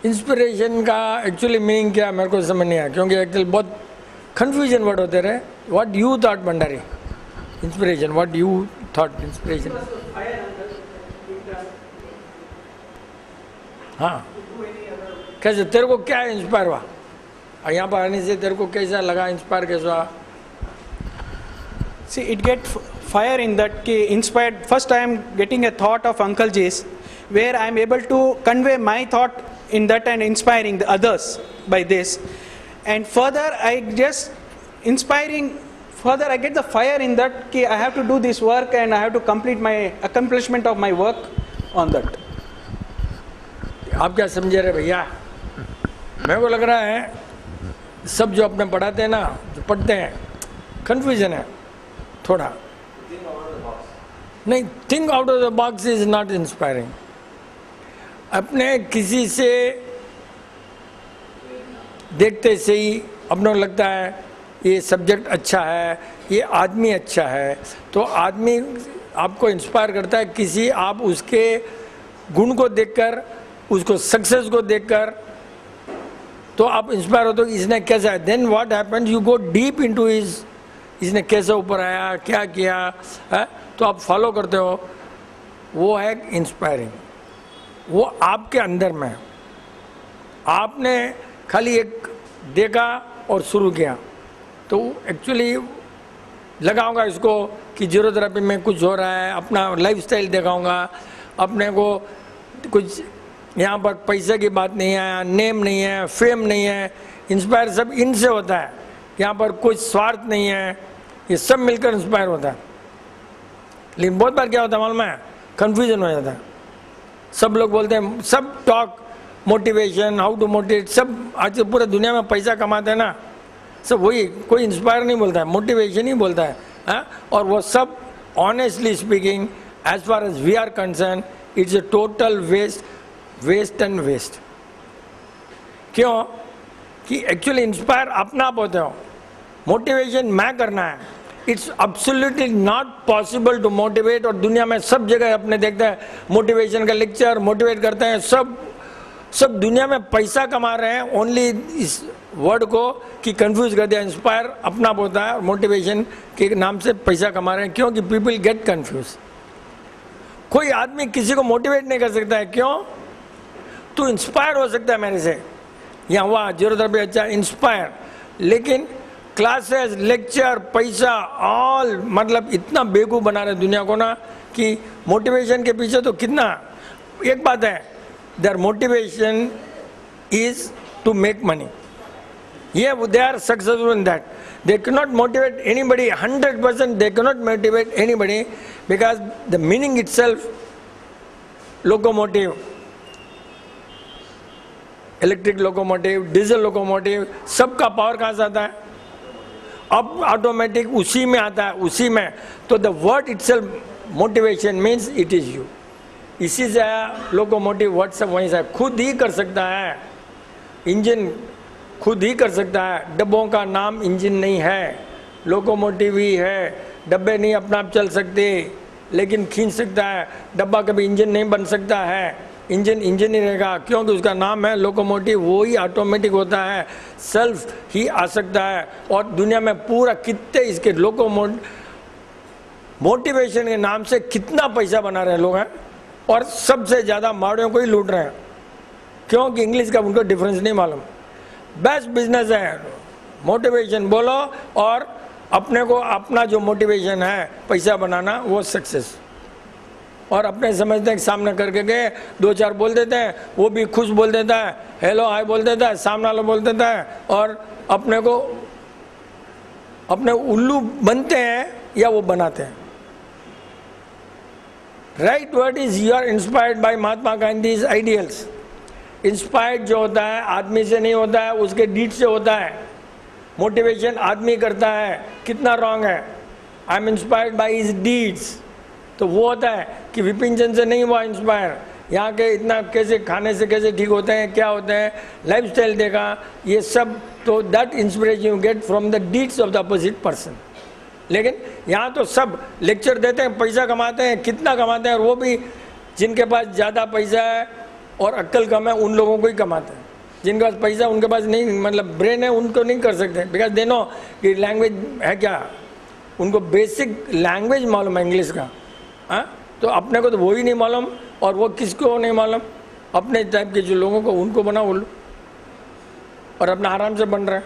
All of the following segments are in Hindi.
इंस्पिरेशन का एक्चुअली मीनिंग क्या मेरे को समझ नहीं आया, क्योंकि एक्चुअली बहुत कंफ्यूजन वर्ड होते रहे. What you thought Bhandari inspiration? What you thought inspiration? हाँ, कैसे तेरे को क्या इंस्पायर हुआ यहाँ पर आने से? तेरे को कैसा लगा, इंस्पायर कैसा हुआ? See, it get fire in that inspired. First, I am getting a thought of Uncle J's, where I am able to convey my thought in that and inspiring the others by this. And further, I just inspiring. Further, I get the fire in that. I have to do this work and I have to complete my accomplishment of my work on that. आप क्या समझे रहे भैया? मेरे को लग रहा है सब जो अपने पढ़ाते हैं ना, जो पढ़ते हैं, कंफ्यूजन है थोड़ा. नहीं, think out of the box is not inspiring. अपने किसी से देखते से ही अपने को लगता है ये सब्जेक्ट अच्छा है, ये आदमी अच्छा है, तो आदमी आपको इंस्पायर करता है. किसी आप उसके गुण को देखकर, उसको सक्सेस को देखकर तो आप इंस्पायर हो, तो इसने कैसा है. Then what happens, you go deep into his, इसने कैसे ऊपर आया, क्या किया है, तो आप फॉलो करते हो. वो है इंस्पायरिंग. वो आपके अंदर में, आपने खाली एक देखा और शुरू किया. तो एक्चुअली लगाऊंगा इसको कि जीरो थेरेपी में कुछ हो रहा है, अपना लाइफस्टाइल दिखाऊंगा. अपने को कुछ यहाँ पर पैसे की बात नहीं है, नेम नहीं है, फेम नहीं है. इंस्पायर सब इनसे होता है. यहाँ पर कुछ स्वार्थ नहीं है, ये सब मिलकर इंस्पायर होता है. लेकिन बहुत बार क्या होता है मालूम है, कन्फ्यूजन हो जाता है. सब लोग बोलते हैं, सब talk motivation, how to motivate, सब आज पूरे दुनिया में पैसा कमाते हैं ना, सब वही, कोई इंस्पायर नहीं बोलता है, मोटिवेशन ही बोलता है. और वो सब honestly speaking, as far as we are concern, it's a total waste and waste. क्यों कि एक्चुअली इंस्पायर अपना आप होते हो, मोटिवेशन मैं करना है. It's absolutely not possible to motivate. और दुनिया में सब जगह अपने देखते हैं मोटिवेशन का लेक्चर, मोटिवेट करते हैं. सब दुनिया में पैसा कमा रहे हैं. ओनली इस वर्ड को कि कंफ्यूज कर दिया. इंस्पायर अपना होता है और मोटिवेशन के नाम से पैसा कमा रहे हैं. क्योंकि पीपल गेट कंफ्यूज. कोई आदमी किसी को मोटिवेट नहीं कर सकता है. क्यों? तू इंस्पायर हो सकता है मेरे से, यहाँ हुआ जीरो थेरेपी अच्छा इंस्पायर, लेकिन क्लासेस, लेक्चर, पैसा, ऑल, मतलब इतना बेवकूफ़ बना रहे दुनिया को ना कि मोटिवेशन के पीछे तो कितना. एक बात है, there motivation is to make money. ये they are successful in that. They cannot motivate anybody 100%. They cannot motivate anybody because the meaning itself, locomotive, electric locomotive, diesel locomotive, सबका पावर कहाँ से आता है? अब ऑटोमेटिक उसी में आता है, उसी में. तो the word itself motivation means it is you. इसी से आया लोकोमोटिव, वर्ड सब वहीं से. खुद ही कर सकता है, इंजन खुद ही कर सकता है. डब्बों का नाम इंजन नहीं है, लोकोमोटिव ही है. डब्बे नहीं अपना आप चल सकते, लेकिन खींच सकता है. डब्बा कभी इंजन नहीं बन सकता है. इंजन इंजन ही रहेगा, क्योंकि उसका नाम है लोकोमोटिव. वो ही ऑटोमेटिक होता है, सेल्फ ही आ सकता है. और दुनिया में पूरा कितने इसके मोटिवेशन के नाम से कितना पैसा बना रहे हैं लोग हैं. और सबसे ज़्यादा माड़ियों को ही लूट रहे हैं, क्योंकि इंग्लिश का उनको डिफरेंस नहीं मालूम. बेस्ट बिजनेस है मोटिवेशन बोलो, और अपने को अपना जो मोटिवेशन है पैसा बनाना, वो सक्सेस. और अपने समझते हैं सामने करके गए, दो चार बोल देते हैं, वो भी खुश बोल देता है, हेलो हाय बोल देता है, सामने वाला बोल देता है, और अपने को अपने उल्लू बनते हैं या वो बनाते हैं. Right word is you are inspired by Mahatma Gandhi's ideals. Inspired जो होता है आदमी से नहीं होता है, उसके डीड से होता है. मोटिवेशन आदमी करता है, कितना रॉन्ग है. I am inspired by his deeds. तो वो होता है कि विपिन चंद से नहीं हुआ इंस्पायर, यहाँ के इतना कैसे खाने से कैसे ठीक होते हैं, क्या होते हैं, लाइफस्टाइल देखा, ये सब. तो that inspiration you get from the deeds of the opposite person. लेकिन यहाँ तो सब लेक्चर देते हैं, पैसा कमाते हैं, कितना कमाते हैं, और वो भी जिनके पास ज़्यादा पैसा है और अक्ल कम है उन लोगों को ही कमाते हैं। जिनके पास पैसा उनके पास नहीं, मतलब ब्रेन है, उनको नहीं कर सकते, बिकॉज दे नो कि लैंग्वेज है क्या, उनको बेसिक लैंग्वेज मालूम है इंग्लिश का। हाँ, तो अपने को तो वो ही नहीं मालूम, और वो किसको नहीं मालूम, अपने टाइप के जो लोगों को, उनको बना वो लो, और अपना आराम से बन रहा है।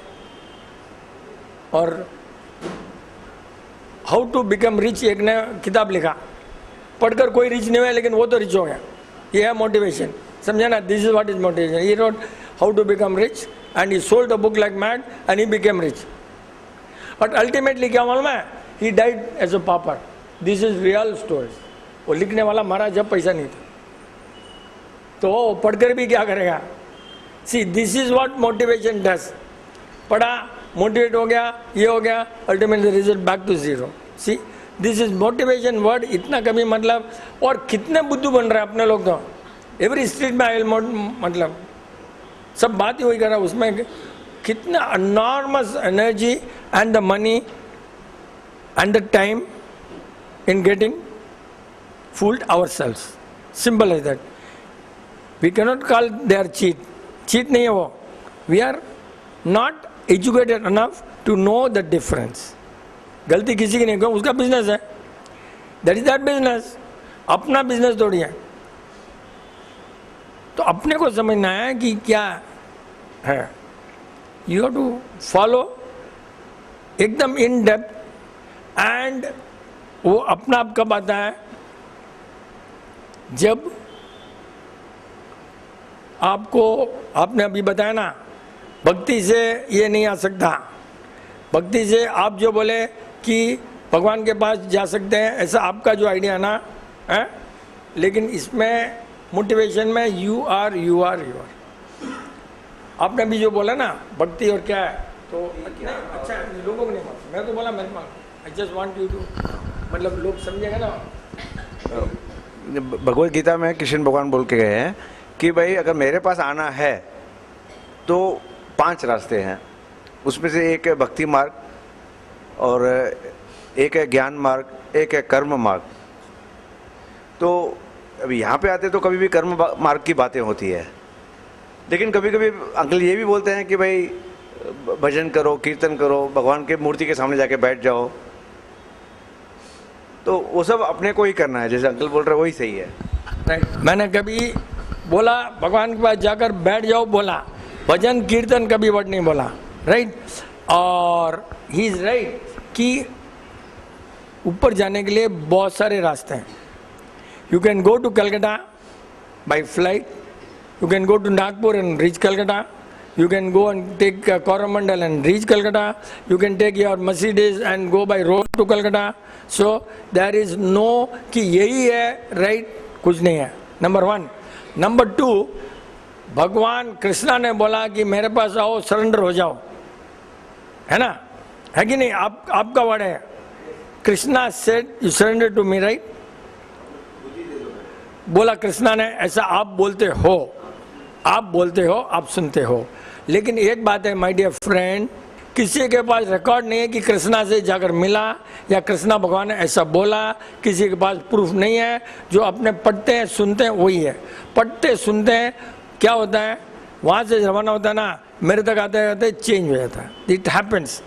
और हाउ टू बिकम रिच एक ने किताब लिखा, पढ़कर कोई रिच नहीं हुआ, लेकिन वो तो रिच हो गया। ये है मोटिवेशन, समझा ना, this is what is motivation. He wrote how to become rich and he sold a book like mad and he became rich, but ultimately क्या मालूम है, he died as a pauper. This is real story. वो लिखने वाला मारा जब पैसा नहीं था, तो वो पढ़कर भी क्या करेगा। See this is what motivation does. पढ़ा, मोटिवेट हो गया, ये हो गया, ultimately result back to zero. See this is motivation word, इतना कभी मतलब, और कितने बुद्धू बन रहे हैं अपने लोग तो। एवरी स्ट्रीट में आई मतलब सब बात ही वही कर रहा है, उसमें कितना enormous energy and the money and the time in getting fooled ourselves. Simple as that. We cannot call they are cheat. Cheat नहीं है वो. We are not educated enough to know the difference. गलती किसी की नहीं, क्यों, उसका बिजनेस है, दैट इज दैट बिजनेस, अपना बिजनेस थोड़ी है। तो अपने को समझना है कि क्या है। यू हैव टू फॉलो एकदम इन डेप्थ, एंड वो अपना आप कब आता है, जब आपको, आपने अभी बताया ना, भक्ति से ये नहीं आ सकता। भक्ति से आप जो बोले कि भगवान के पास जा सकते हैं, ऐसा आपका जो आइडिया ना है, लेकिन इसमें मोटिवेशन में यू आर आपने भी जो बोला ना भक्ति और क्या है, तो अच्छा लोगों को नहीं मालूम, मैं तो बोला मैं मालूम। I just want you to, मतलब लोग समझेगा ना। भगवत गीता में कृष्ण भगवान बोल के गए हैं कि भाई अगर मेरे पास आना है तो 5 रास्ते हैं, उसमें से एक है भक्ति मार्ग, और एक है ज्ञान मार्ग, एक है कर्म मार्ग। तो अभी यहाँ पे आते तो कभी भी कर्म मार्ग की बातें होती है, लेकिन कभी कभी अंकल ये भी बोलते हैं कि भाई भजन करो, कीर्तन करो, भगवान के मूर्ति के सामने जाके बैठ जाओ। तो वो सब अपने को ही करना है, जैसे अंकल बोल रहे वही सही है। राइट, मैंने कभी बोला भगवान के पास जाकर बैठ जाओ बोला, भजन कीर्तन कभी वर्ड नहीं बोला। राइट, और ही इज राइट कि ऊपर जाने के लिए बहुत सारे रास्ते हैं। You can go to Calcutta by flight, you can go to Nagpur and reach Calcutta, you can go and take Coromandel and reach Calcutta, you can take your Mercedes and go by road to Calcutta. So there is no कि यही है right, कुछ नहीं है, नंबर 1। नंबर 2, भगवान कृष्णा ने बोला कि मेरे पास आओ, सरेंडर हो जाओ, है ना, है कि नहीं, आपका वर्ड है, Krishna said you surrender to me, right, बोला कृष्णा ने, ऐसा आप बोलते हो, आप सुनते हो। लेकिन एक बात है माय डियर फ्रेंड, किसी के पास रिकॉर्ड नहीं है कि कृष्णा से जाकर मिला या कृष्णा भगवान ने ऐसा बोला, किसी के पास प्रूफ नहीं है। जो अपने पढ़ते हैं सुनते हैं वही है, पढ़ते सुनते हैं, क्या होता है वहाँ से रवाना होता है ना, मेरे तक आते आते चेंज हो जाता है। इट हैपन्स,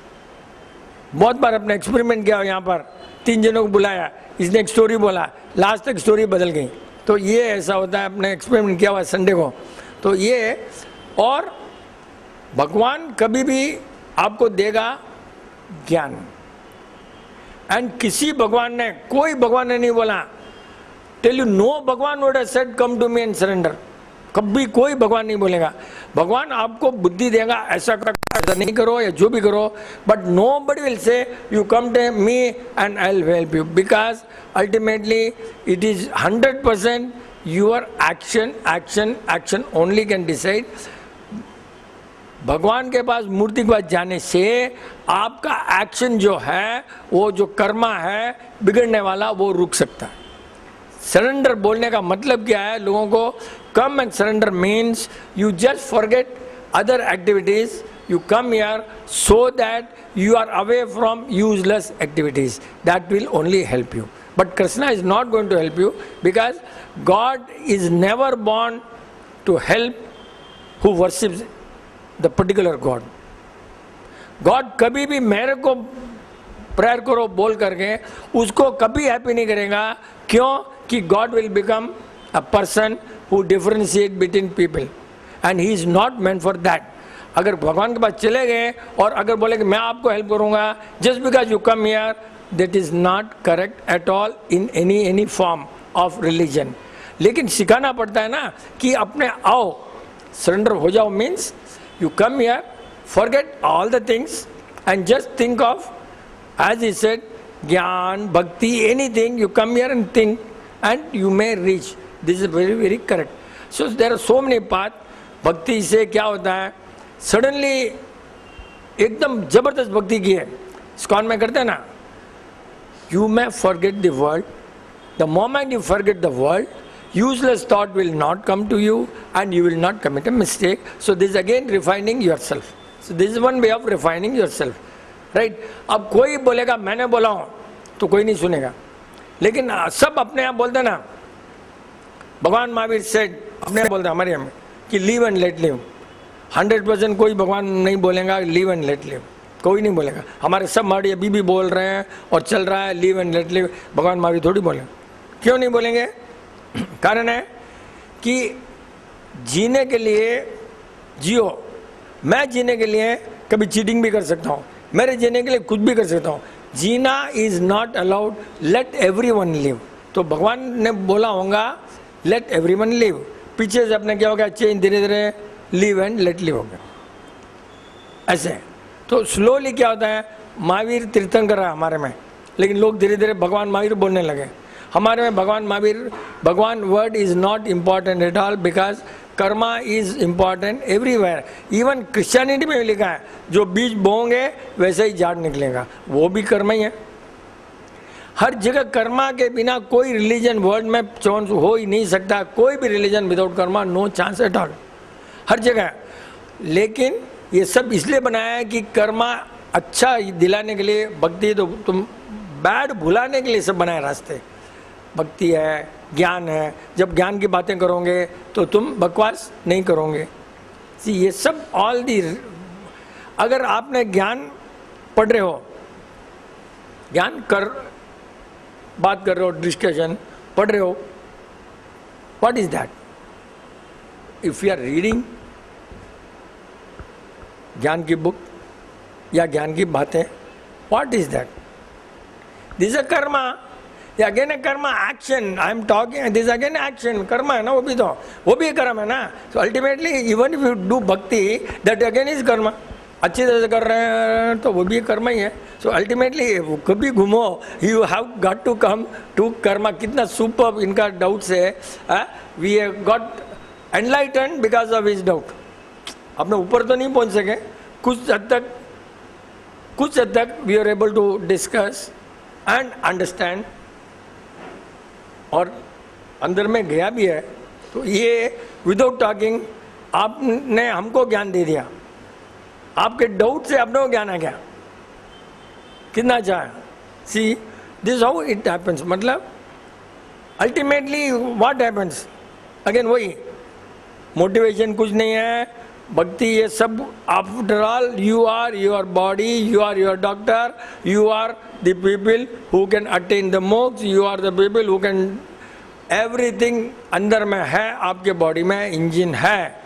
बहुत बार अपने एक्सपेरिमेंट किया यहाँ पर, 3 जनों को बुलाया, इसने एक स्टोरी बोला, लास्ट तक स्टोरी बदल गई। तो ये ऐसा होता है, अपने एक्सपेरिमेंट किया हुआ संडे को। तो ये, और भगवान कभी भी आपको देगा ज्ञान, एंड किसी भगवान ने, कोई भगवान ने नहीं बोला टेल यू नो भगवान would have said come to me and surrender, कभी कोई भगवान नहीं बोलेगा। भगवान आपको बुद्धि देगा, ऐसा ऐसा नहीं करो या जो भी करो, but nobody will say you come to me and I will help you, because ultimately it is 100% your action only can decide. भगवान के पास, मूर्ति के पास जाने से आपका एक्शन जो है, वो जो कर्मा है बिगड़ने वाला, वो रुक सकता है। सरेंडर बोलने का मतलब क्या है लोगों को, come and surrender means you just forget other activities, you come here so that you are away from useless activities. That will only help you. But Krishna is not going to help you, because God is never born to help who worships the particular God. God कभी भी मेरे को प्रेयर करो बोल करके उसको कभी हैप्पी नहीं करेगा. क्यों? कि God will become a person who differentiate between people and he is not meant for that. अगर भगवान के पास चले गए और अगर बोले कि मैं आपको हेल्प करूंगा just because you come here, that is not correct at all in any form of religion. लेकिन सिखाना पड़ता है ना कि अपने आओ, सरेंडर हो जाओ. Means you come here, forget all the things and just think of, as he said, gyan, bhakti, anything. You come here and think and you may reach. This is very very correct. So there are so many path. भक्ति से क्या होता है, सडनली एकदम जबरदस्त भक्ति की है, इस्कॉन में करते हैं ना, you may forget the world. The moment you forget the world, useless thought will not come to you and you will not commit a mistake. So this is again refining yourself. So this is one way of refining yourself, right? अब कोई बोलेगा मैंने बोला हूँ तो कोई नहीं सुनेगा, लेकिन सब अपने आप बोलते ना. भगवान महावीर सेड, अपने आप बोलते हमारे यहाँ में कि लिव एंड लेट लिव. 100% कोई भगवान नहीं बोलेगा लिव एंड लेट लिव, कोई नहीं बोलेगा. हमारे सब महावीर अभी भी बोल रहे हैं और चल रहा है लिव एंड लेट लिव. भगवान महावीर थोड़ी बोलेंगे. क्यों नहीं बोलेंगे? कारण है कि जीने के लिए जियो. मैं जीने के लिए कभी चीटिंग भी कर सकता हूँ, मेरे जीने के लिए कुछ भी कर सकता हूँ. जीना is not allowed, let everyone live. तो भगवान ने बोला होगा लेट एवरीवन लिव. पीछे से अपने क्या हो गया, चेंज धीरे धीरे लिव एंड लेट लिव हो गया. ऐसे तो स्लोली क्या होता है, महावीर कीर्तन कर रहा है हमारे में, लेकिन लोग धीरे धीरे भगवान महावीर बोलने लगे. हमारे में भगवान महावीर, भगवान word is not important at all, because Karma is important everywhere. Even Christianity में भी लिखा है जो बीज बोओगे वैसे ही झाड़ निकलेगा, वो भी कर्मा ही है. हर जगह कर्मा के बिना कोई रिलीजन वर्ल्ड में चांस हो ही नहीं सकता. कोई भी religion without karma no chance at all, हर जगह. लेकिन ये सब इसलिए बनाया है कि कर्मा अच्छा दिलाने के लिए, भक्ति तो तुम बैड भुलाने के लिए सब बनाए रास्ते. भक्ति है, ज्ञान है. जब ज्ञान की बातें करोगे तो तुम बकवास नहीं करोगे. ये सब ऑल दी, अगर आपने ज्ञान पढ़ रहे हो, ज्ञान कर बात कर रहे हो, डिस्कशन पढ़ रहे हो, what is that? If you are reading ज्ञान की बुक या ज्ञान की बातें, what is that? This a karma. Again a karma, action. I am talking, this again action. Karma है ना, वो भी कर्म है ना. So ultimately even if you do bhakti, that again is karma. अच्छी तरह से कर रहे हैं तो वो भी कर्मा ही है. सो अल्टीमेटली कभी घूमो, you have got to come to karma. कितना सुपर इनका डाउट्स है. We have got enlighten because of his doubt. अपने ऊपर तो नहीं पहुंच सके, कुछ हद तक we are able to discuss and understand, और अंदर में गया भी है. तो ये विदाउट टॉकिंग आपने हमको ज्ञान दे दिया. आपके डाउट से अपने को ज्ञान आ गया. कितना अच्छा है. See this how it happens. मतलब अल्टीमेटली व्हाट हैपेंस, अगेन वही मोटिवेशन कुछ नहीं है. भक्ति ये सब, after all you are your body, you are your doctor, you are the people who can attain the moksha, you are the people who can, everything अंदर में है. आपके बॉडी में इंजन है,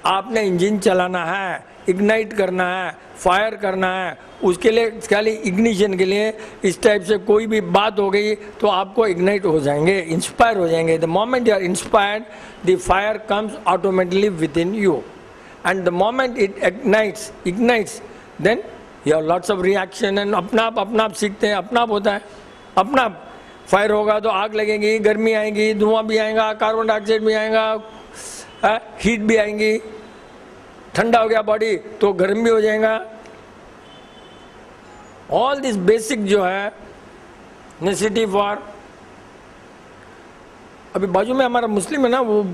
आपने इंजन चलाना है, इग्नाइट करना है, फायर करना है. उसके लिए खाली इग्निशन के लिए इस टाइप से कोई भी बात हो गई तो आपको इग्नाइट हो जाएंगे, इंस्पायर हो जाएंगे. The moment you are inspired, the fire comes automatically within you. And the moment it ignites, then you have lots of reaction and अपना आप सीखते हैं. अपना आप होता है, अपना आप फायर होगा तो आग लगेगी, गर्मी आएगी, धुआं भी आएगा, कार्बन डाइऑक्साइड भी आएगा, हीट भी आएगी. ठंडा हो गया बॉडी तो गर्म भी हो जाएगा. ऑल दिस बेसिक जो है नेसेसिटी फॉर. अभी बाजू में हमारा मुस्लिम है ना, वो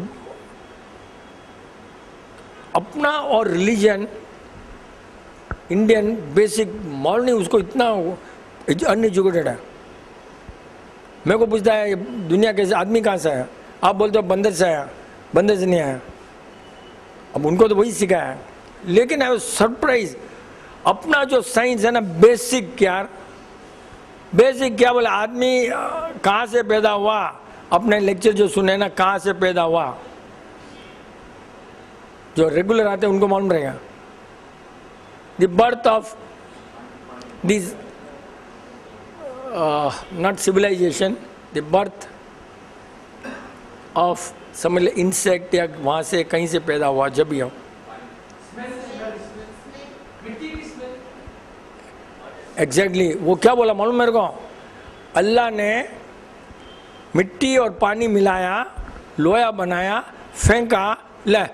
अपना और रिलीजन इंडियन बेसिक मॉरल उसको इतना अनएजुकेटेड है. मेरे को पूछता है दुनिया कैसे, आदमी कहाँ से आया? आप बोलते हो बंदर से आया. बंदर से नहीं आया. अब उनको तो वही सिखाया है, लेकिन आई वाज सरप्राइज, अपना जो साइंस है ना, बेसिक यार, बेसिक क्या बोले, आदमी कहाँ से पैदा हुआ, अपने लेक्चर जो सुने ना, कहाँ से पैदा हुआ, जो रेगुलर आते हैं उनको मालूम रहेगा। The birth of this not civilization, the birth of समझ ले इंसेक्ट, या वहाँ से कहीं से पैदा हुआ, जब भी हो। एग्जैक्टली वो क्या बोला मालूम मेरे को, अल्लाह ने मिट्टी और पानी मिलाया, लोया बनाया, फेंका, ले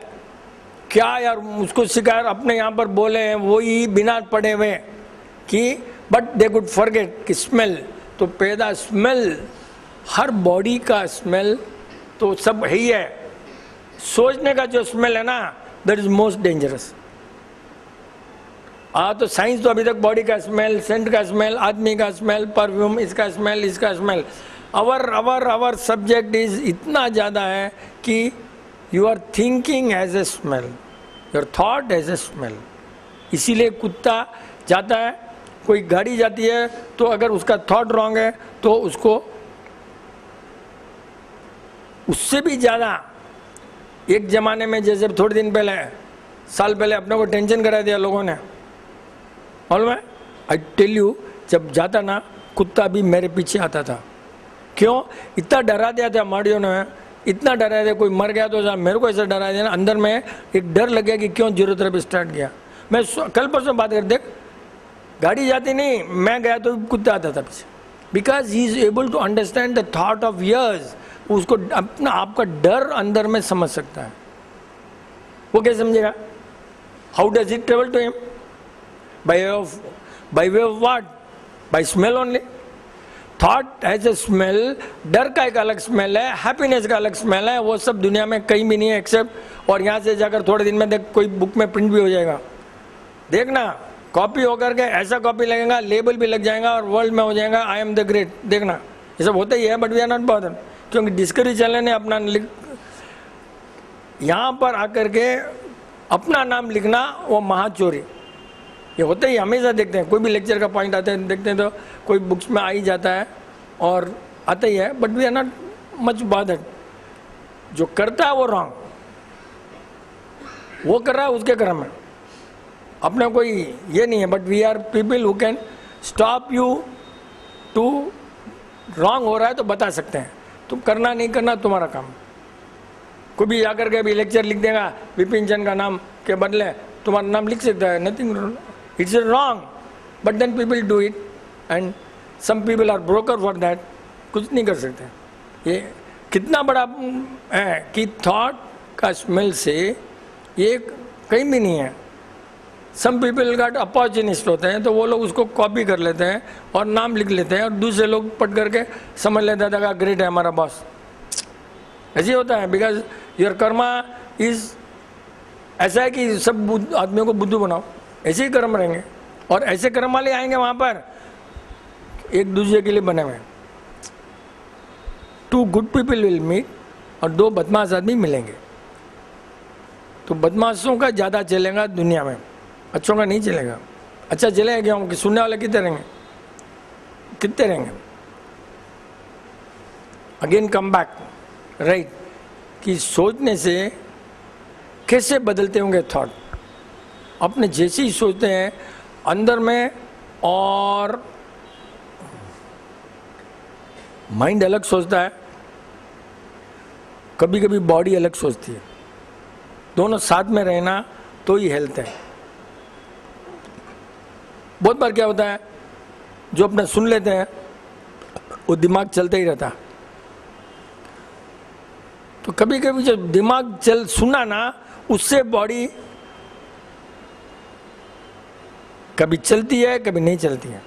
क्या यार उसको सिखाया, अपने यहाँ पर बोले हैं वही बिना पढ़े हुए कि बट दे कुड फॉरगेट कि स्मेल, तो पैदा स्मेल, हर बॉडी का स्मेल तो सब है ही है, सोचने का जो स्मेल है ना, दैट इज मोस्ट डेंजरस। तो साइंस तो अभी तक बॉडी का स्मेल, सेंट का स्मेल, आदमी का स्मेल, परफ्यूम, इसका स्मेल, इसका स्मेल, अवर सब्जेक्ट इज इतना ज़्यादा है कि you are thinking as a smell, your thought as a smell. इसीलिए कुत्ता जाता है, कोई गाड़ी जाती है, तो अगर उसका थॉट रॉन्ग है तो उसको उससे भी ज़्यादा, एक ज़माने में जैसे थोड़े दिन पहले, साल पहले अपने को टेंशन करा दिया लोगों ने, मालूम है, आई टेल यू, जब जाता ना कुत्ता भी मेरे पीछे आता था। क्यों? इतना डरा दिया था माड़ियों ने, इतना डरा दिया, कोई मर गया तो मेरे को ऐसा डरा दिया ना, अंदर में एक डर लग गया कि क्यों जीरो तरफ स्टार्ट किया। मैं कल परसों बात कर, देख गाड़ी जाती नहीं, मैं गया तो कुत्ता आता था पीछे, because he is able to understand the thought of yours, उसको अपना आपका डर अंदर में समझ सकता है। वो कैसे समझेगा? How does it travel to him? by way of what? By smell only. Thought has a smell, डर का एक अलग स्मेल है, हैप्पीनेस का अलग स्मेल है, वो सब दुनिया में कहीं भी नहीं है एक्सेप्ट, और यहाँ से जाकर थोड़े दिन में देख कोई बुक में प्रिंट भी हो जाएगा, देखना कॉपी होकर के ऐसा कॉपी लगेगा, लेबल भी लग जाएगा और वर्ल्ड में हो जाएगा आई एम द ग्रेट, देखना ये सब होता ही है, but we are not bother, क्योंकि डिस्कवरी चैनल ने अपना यहाँ पर आकर के अपना नाम लिखना वो महाचोरी, ये होता ही हमेशा देखते हैं, कोई भी लेक्चर का पॉइंट आते हैं देखते हैं तो कोई बुक्स में आ ही जाता है और आता ही है, but we are not much bothered. जो करता है वो रॉन्ग, वो कर रहा है उसके कर्म में, अपना कोई ये नहीं है, but we are people who can stop you to wrong हो रहा है तो बता सकते हैं, तुम करना नहीं करना तुम्हारा काम। कोई भी जाकर के भी लेक्चर लिख देगा विपिन चंद का नाम के बदले तुम्हारा नाम लिख सकता है, nothing, it's wrong, but then people do it and some people are broker for that, कुछ नहीं कर सकते। ये कितना बड़ा है कि थॉट का स्मेल से ये कहीं भी नहीं है। सम पीपल का अपॉर्चुनिस्ट होते हैं तो वो लोग उसको कॉपी कर लेते हैं और नाम लिख लेते हैं और दूसरे लोग पढ़ करके समझ लेते हैं that ग्रेट है हमारा बॉस, ऐसे होता है, बिकॉज योर कर्मा इज ऐसा है कि सब आदमियों को बुद्धू बनाओ, ऐसे ही कर्म रहेंगे और ऐसे कर्म वाले आएंगे वहाँ पर एक दूसरे के लिए बने हुए। Two good people will meet और दो बदमाश आदमी मिलेंगे, तो बदमाशों का ज़्यादा चलेगा दुनिया में, अच्छों का नहीं चलेगा। अच्छा चलेगा क्यों? कि सुनने वाले कितने रहेंगे, कितने रहेंगे? अगेन कम बैक राइट, कि सोचने से कैसे बदलते होंगे थॉट, अपने जैसे ही सोचते हैं अंदर में, और माइंड अलग सोचता है, कभी कभी बॉडी अलग सोचती है, दोनों साथ में रहना तो ही हेल्थ है। बहुत बार क्या होता है, जो अपना सुन लेते हैं वो दिमाग चलता ही रहता, तो कभी कभी जब दिमाग सुना ना, उससे बॉडी कभी चलती है कभी नहीं चलती है।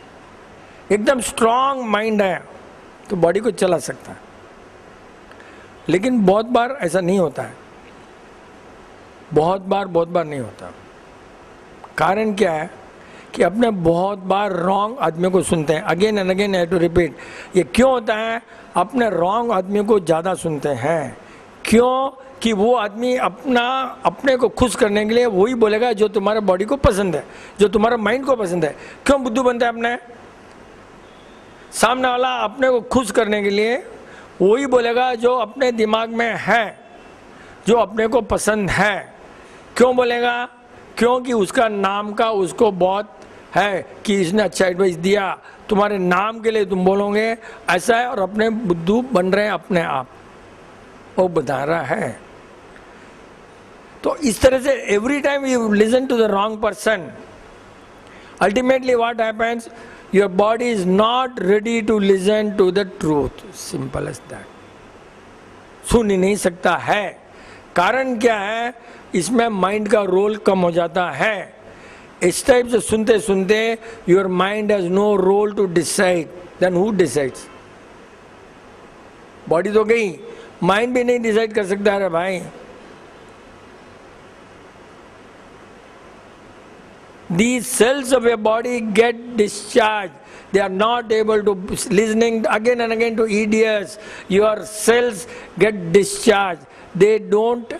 एकदम स्ट्रांग माइंड है तो बॉडी को चला सकता है, लेकिन बहुत बार ऐसा नहीं होता है, बहुत बार नहीं होता। कारण क्या है कि अपने बहुत बार रॉन्ग आदमियों को सुनते हैं, अगेन एंड अगेन है टू रिपीट। ये क्यों होता है? अपने रॉन्ग आदमियों को ज़्यादा सुनते हैं, क्यों कि वो आदमी अपने को खुश करने के लिए वही बोलेगा जो तुम्हारे बॉडी को पसंद है, जो तुम्हारा माइंड को पसंद है। क्यों बुद्धू बनता है अपने? सामने वाला अपने को खुश करने के लिए वही बोलेगा जो अपने दिमाग में है, जो अपने को पसंद है। क्यों बोलेगा? क्योंकि उसका नाम का उसको बहुत है कि इसने अच्छा एडवाइस दिया, तुम्हारे नाम के लिए तुम बोलोगे, ऐसा है। और अपने बुद्धू बन रहे हैं अपने आप, वो बता रहा है। तो इस तरह से every time you listen to the wrong person, ultimately what happens, your body is not ready to listen to the truth, simple as that. सुन ही नहीं सकता है। कारण क्या है? इसमें माइंड का रोल कम हो जाता है। इस टाइप से सुनते सुनते your mind has no role to decide, then who decides? Body तो गई, माइंड भी नहीं डिसाइड कर सकता है भाई। These cells of your body get discharged. They are not able to listening again and again to idiots. Your cells get discharged. They don't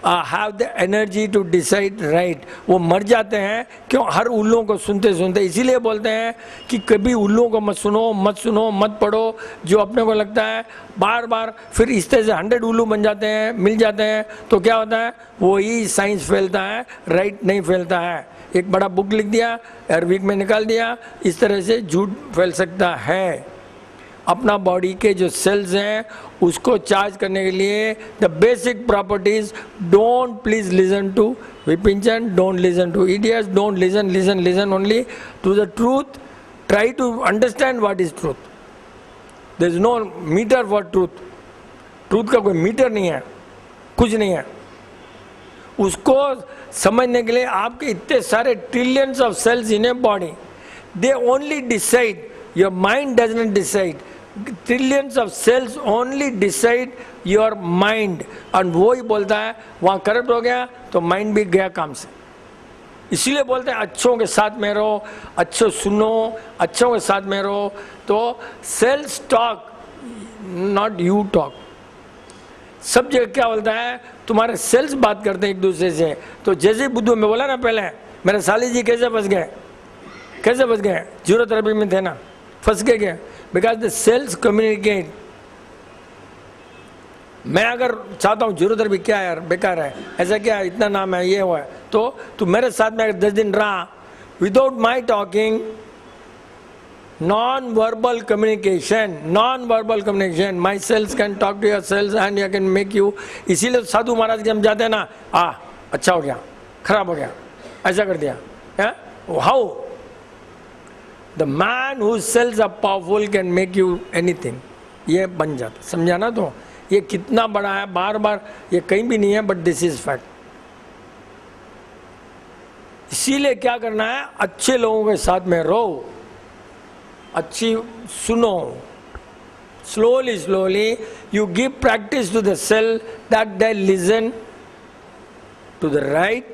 have the energy to decide right. वो मर जाते हैं। क्यों? हर उल्लुओं को सुनते सुनते। इसीलिए बोलते हैं कि कभी उल्लुओं को मत सुनो, मत पढ़ो, जो अपने को लगता है बार बार। फिर इस तरह से 100 उल्लू बन जाते हैं, मिल जाते हैं, तो क्या होता है? वही साइंस फैलता है, राइट नहीं फैलता है। एक बड़ा बुक लिख दिया, अरबिक में निकाल दिया, इस तरह से झूठ फैल सकता है। अपना बॉडी के जो सेल्स हैं उसको चार्ज करने के लिए the basic properties, don't please listen to विपिंचन, don't listen to idiots, don't listen only to the truth, try to understand what is truth. There is no meter for truth. Truth का कोई मीटर नहीं है, कुछ नहीं है। उसको समझने के लिए आपके इतने सारे trillions of cells in a body, they only decide, your mind does not decide. Trillions of cells only decide your mind. और वो ही बोलता है वहाँ करप्ट हो गया तो माइंड भी गया काम से। इसीलिए बोलते हैं अच्छों के साथ में रहो, अच्छो सुनो, अच्छों के साथ में रहो। तो cells talk, not you talk. सब जगह क्या बोलता है? तुम्हारे सेल्स बात करते हैं एक दूसरे से। तो जैसे बुद्धू में बोला ना पहले, मेरे साली जी कैसे फंस गए, कैसे फंस गए? जीरो थेरेपी में थे ना, फंस गए क्या? Because the cells communicate. मैं अगर चाहता हूँ जीरो थेरेपी क्या यार बेकार है, ऐसा क्या इतना नाम है, ये हुआ है, तो तू मेरे साथ में अगर 10 दिन रहा without my talking, non-verbal communication, my cells can talk to your cells and you can make you। इसीलिए साधु महाराज के हम जाते हैं ना, अच्छा हो गया, खराब हो गया, ऐसा कर दिया। How? The man whose cells are powerful can make you anything। ये बन जाता, समझा ना? तो ये कितना बड़ा है, बार बार ये कहीं भी नहीं है, बट दिस इज फैक्ट। इसीलिए क्या करना है? अच्छे लोगों के साथ में रहो, अच्छी सुनो। Slowly you give practice to the cell that they listen to the right,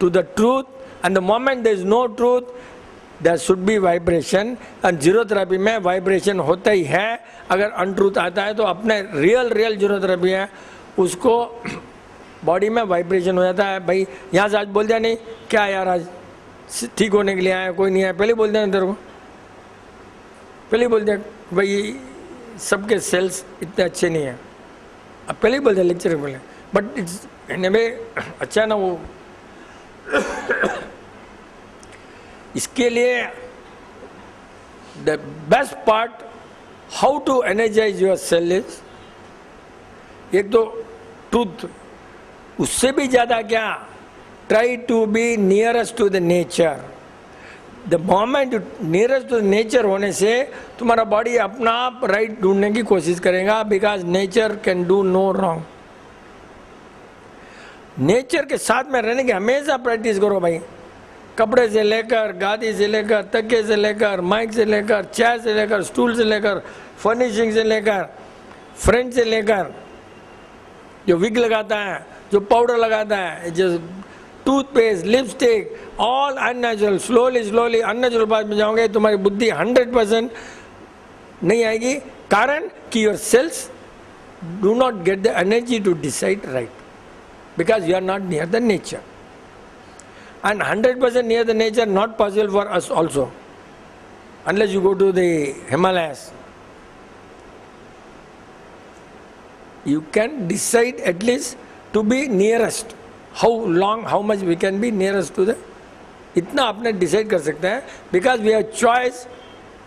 to the truth, and the moment there is no truth there should be vibration। and zero therapy में वाइब्रेशन होता ही है। अगर अनट्रूथ आता है तो अपने रियल जीरो थेरेपी है, उसको बॉडी में वाइब्रेशन हो जाता है। भाई यहाँ से आज बोल दिया नहीं क्या यार, आज ठीक होने के लिए आया, कोई नहीं आया, पहले बोल दिया तेरे को, पहले बोल दिया भाई सबके सेल्स इतने अच्छे नहीं हैं, अब पहले ही बोल दिया लेक्चर बोले। बट इट्स इन वे अच्छा ना वो। इसके लिए the best part how to energize your cell is, एक तो ट्रूथ, उससे भी ज़्यादा क्या, try to be nearest to the nature. The moment nearest to nature होने से तुम्हारा बॉडी अपना आप राइट ढूंढने की कोशिश करेगा, because nature can do no wrong. Nature के साथ में रहने की हमेशा प्रैक्टिस करो भाई। कपड़े से लेकर, गादी से लेकर, तकिए से लेकर, माइक से लेकर, चेयर से लेकर, स्टूल से लेकर, फर्निशिंग से लेकर, फ्रेंड से लेकर, जो विग लगाता है, जो पाउडर लगाता है, जो toothpaste, lipstick, all unnatural. Slowly unnatural पास में जाओगे तुम्हारी बुद्धि 100% नहीं आएगी। कारण कि your cells do not get the energy to decide right. because you are not near the nature. And 100% near the nature not possible for us also, unless you go to the Himalayas. You can decide at least to be nearest. How long, how much we can be nearest to the, इतना आपने decide कर सकते हैं, because we have choice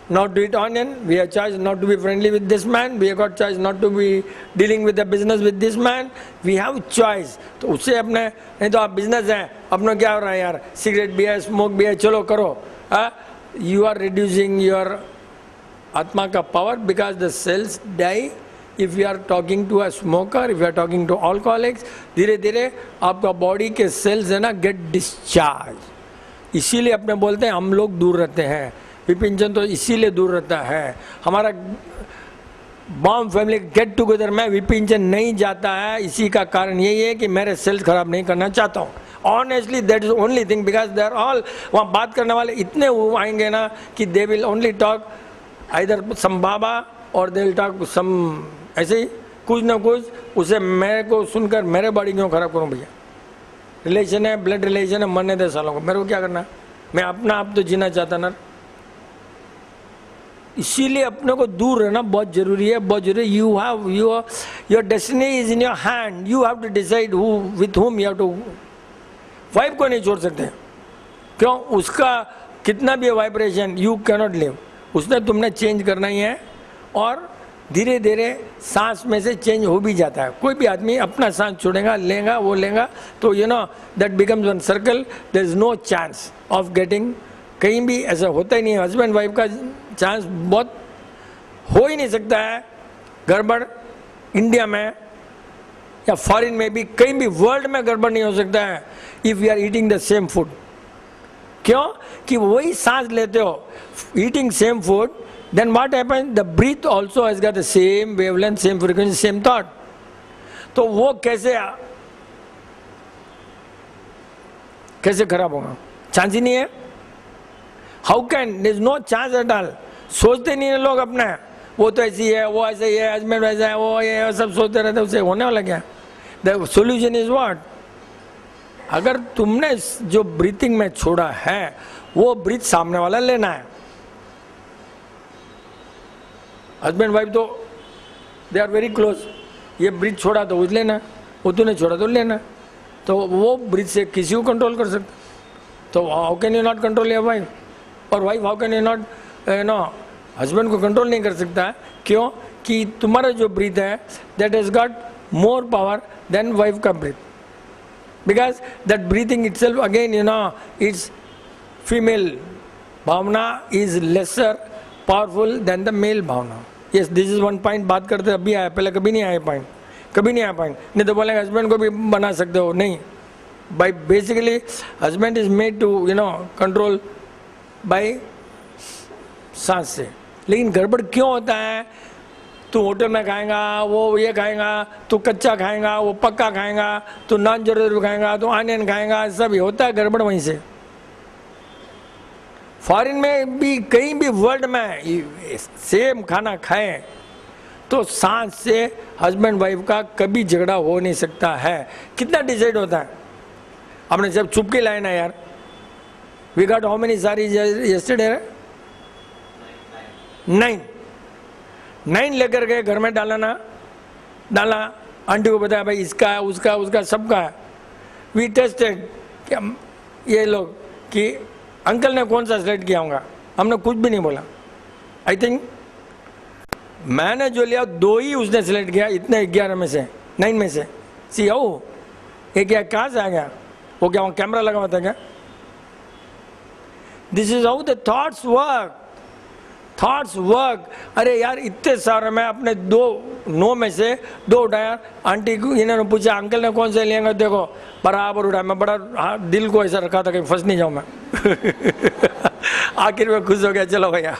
not to eat onion, we have choice not to be friendly with this man, we have got choice not to be dealing with the business with this man, we have choice. तो उससे अपने, नहीं तो आप business हैं, अपना क्या हो रहा है यार, cigarette भी है, smoke भी है, चलो करो. You are reducing your आत्मा का power because the cells die. If you are talking to a smoker, if you are talking to alcoholics, धीरे धीरे आपका body के cells है ना get discharged. इसीलिए अपने बोलते हैं हम लोग दूर रहते हैं. विपिन चंद तो इसीलिए दूर रहता है. हमारा बॉम्ब फैमिली गेट टुगेदर में विपिन चंद नहीं जाता है. इसी का कारण यही है कि मेरे सेल्स खराब नहीं करना चाहता हूँ. Honestly that is only thing, because they are all, वहाँ बात करने वाले इतने आएंगे ना कि they will only talk either some baba और दे विल टॉक सम ऐसे ही कुछ ना कुछ. उसे मेरे को सुनकर मेरे बॉडी क्यों खराब करूँ भैया. रिलेशन है, ब्लड रिलेशन है, मरने दे सालों को, मेरे को क्या करना. मैं अपना आप तो जीना चाहता ना. इसीलिए अपने को दूर रहना बहुत जरूरी है, बहुत जरूरी. You have your destiny is in your hand. You have to decide who with whom you have to. Wife को नहीं छोड़ सकते. क्यों? उसका कितना भी vibration you can not live. उसने तुमने चेंज करना ही है. और धीरे धीरे सांस में से चेंज हो भी जाता है. कोई भी आदमी अपना सांस छोड़ेगा, लेगा, वो लेगा, तो you know that becomes one circle. There is no chance of getting. कहीं भी ऐसा होता ही नहीं है. हस्बैंड वाइफ का चांस बहुत हो ही नहीं सकता है. गड़बड़ इंडिया में या फॉरेन में भी, कहीं भी वर्ल्ड में गड़बड़ नहीं हो सकता है if you are eating the same food. क्यों? कि वही सांस लेते हो, eating same food, then what happens? The breath also has got the same wavelength, same frequency, same thought. तो वो कैसे खराब होगा? चांस ही नहीं है. How can? There is no chance at all. सोचते नहीं है लोग अपने, वो तो ऐसी है, वो ऐसे ही है, हस्बैंड वैसा है, वो ये सब सोचते रहते, उसे होने वाला क्या? The solution is what? अगर तुमने जो ब्रीथिंग में छोड़ा है वो ब्रीथ सामने वाला लेना है. हस्बैंड वाइफ तो दे आर वेरी क्लोज. ये ब्रीथ छोड़ा तो उस लेना, वो तूने छोड़ा तो लेना. तो वो ब्रीथ से किसी को कंट्रोल कर सकते. तो how can you not control your wife? और wife how can you not no husband को कंट्रोल नहीं कर सकता है. क्यों? कि तुम्हारा जो ब्रीथ है that has got more power than wife का breath. Because that breathing itself again you know it's female bhavana is lesser powerful than the male bhavana. Yes, this is one point. बात करते अभी आया, पहले कभी नहीं आया पॉइंट, कभी नहीं आया पॉइंट. नहीं तो बोलेंगे हस्बैंड को भी बना सकते हो. नहीं, by basically husband is made to you know control by सांस से. लेकिन गड़बड़ क्यों होता है? तू होटल में खाएगा, वो ये खाएगा, तू कच्चा खाएगा, वो पक्का खाएगा, तू नॉन जरूरी खाएगा, तू ऑनियन खाएगा, सब होता है गड़बड़ वहीं से. फॉरेन में भी कहीं भी वर्ल्ड में सेम खाना खाएं तो सांस से हस्बैंड वाइफ का कभी झगड़ा हो नहीं सकता है. कितना डिसाइड होता है? आपने जब चुप के लाए ना यार. We got how many saris yesterday? 9 लेकर गए घर में डाला. आंटी को बताया भाई इसका है, उसका सबका है. वी टेस्टेड ये लोग कि अंकल ने कौन सा सेलेक्ट किया होगा. हमने कुछ भी नहीं बोला. आई थिंक मैंने जो लिया 2 ही उसने सेलेक्ट किया, इतने 11 में से 9 में से. सी ओ ये क्या कहाँ से आ गया? वो क्या वहाँ कैमरा लगा हुआ था क्या? This is how the thoughts work. अरे यार इतने सारे मैं अपने 9 में से 2 उठाया. आंटी को इन्होंने पूछा अंकल ने कौन से लिएगा, देखो बराबर उठाया. मैं बड़ा दिल को ऐसा रखा था कि फंस नहीं जाऊँ मैं. आखिर में खुश हो गया, चलो भैया.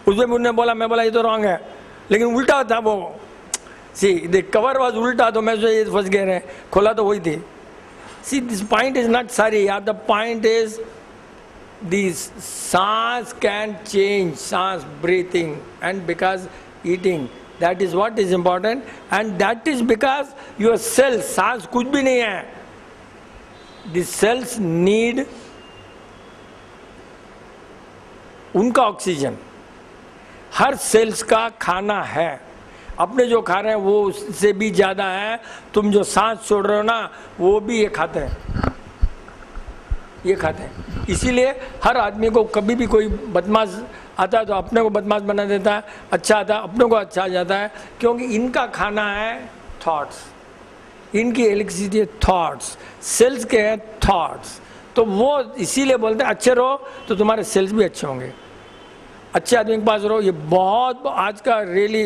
उसमें मुझने बोला, मैं बोला ये तो रॉन्ग है, लेकिन उल्टा था वो. सी द कवर वाज उल्टा, तो मैं ये फंस गए रहे. खोला तो वही थी. See this point is not sorry यार. द पॉइंट इज this सांस can change, सांस breathing, and because eating that is what is important, and that is because your cells, सांस कुछ भी नहीं है, द सेल्स नीड उनका ऑक्सीजन, हर सेल्स का खाना है, अपने जो खा रहे हैं वो उससे भी ज़्यादा है, तुम जो सांस छोड़ रहे हो ना वो भी ये खाते हैं, ये खाते हैं। इसीलिए हर आदमी को कभी भी कोई बदमाश आता है तो अपने को बदमाश बना देता है, अच्छा आता है अपने को अच्छा आ जाता है, क्योंकि इनका खाना है थॉट्स, इनकी इलेक्ट्रिसिटी है थॉट्स, सेल्स के हैं थॉट्स, तो वो इसीलिए बोलते हैं अच्छे रहो तो तुम्हारे सेल्स भी अच्छे होंगे, अच्छे आदमी के पास रहो। ये बहुत आज का रियली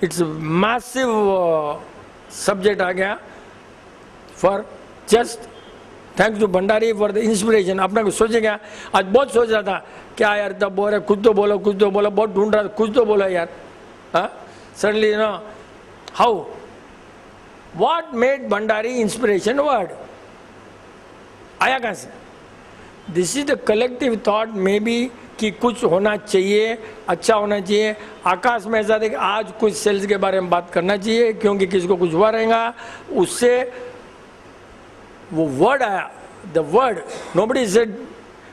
इट्स मैसिव सब्जेक्ट आ गया for just thanks to Bhandari for the inspiration. अपने को सोचे क्या, आज बहुत सोच रहा था क्या यार तब बोल रहे, कुछ तो बोलो कुछ तो बोलो, बहुत ढूंढ रहा था कुछ तो बोलो यार, suddenly know how what made Bhandari inspiration word आया कहाँ से? This is the collective thought may be कि कुछ होना चाहिए, अच्छा होना चाहिए। आकाश में ऐसा देख आज कुछ सेल्स के बारे में बात करना चाहिए क्योंकि किसी को कुछ हुआ रहेगा, उससे वो वर्ड आया, द वर्ड नोबडी सेड।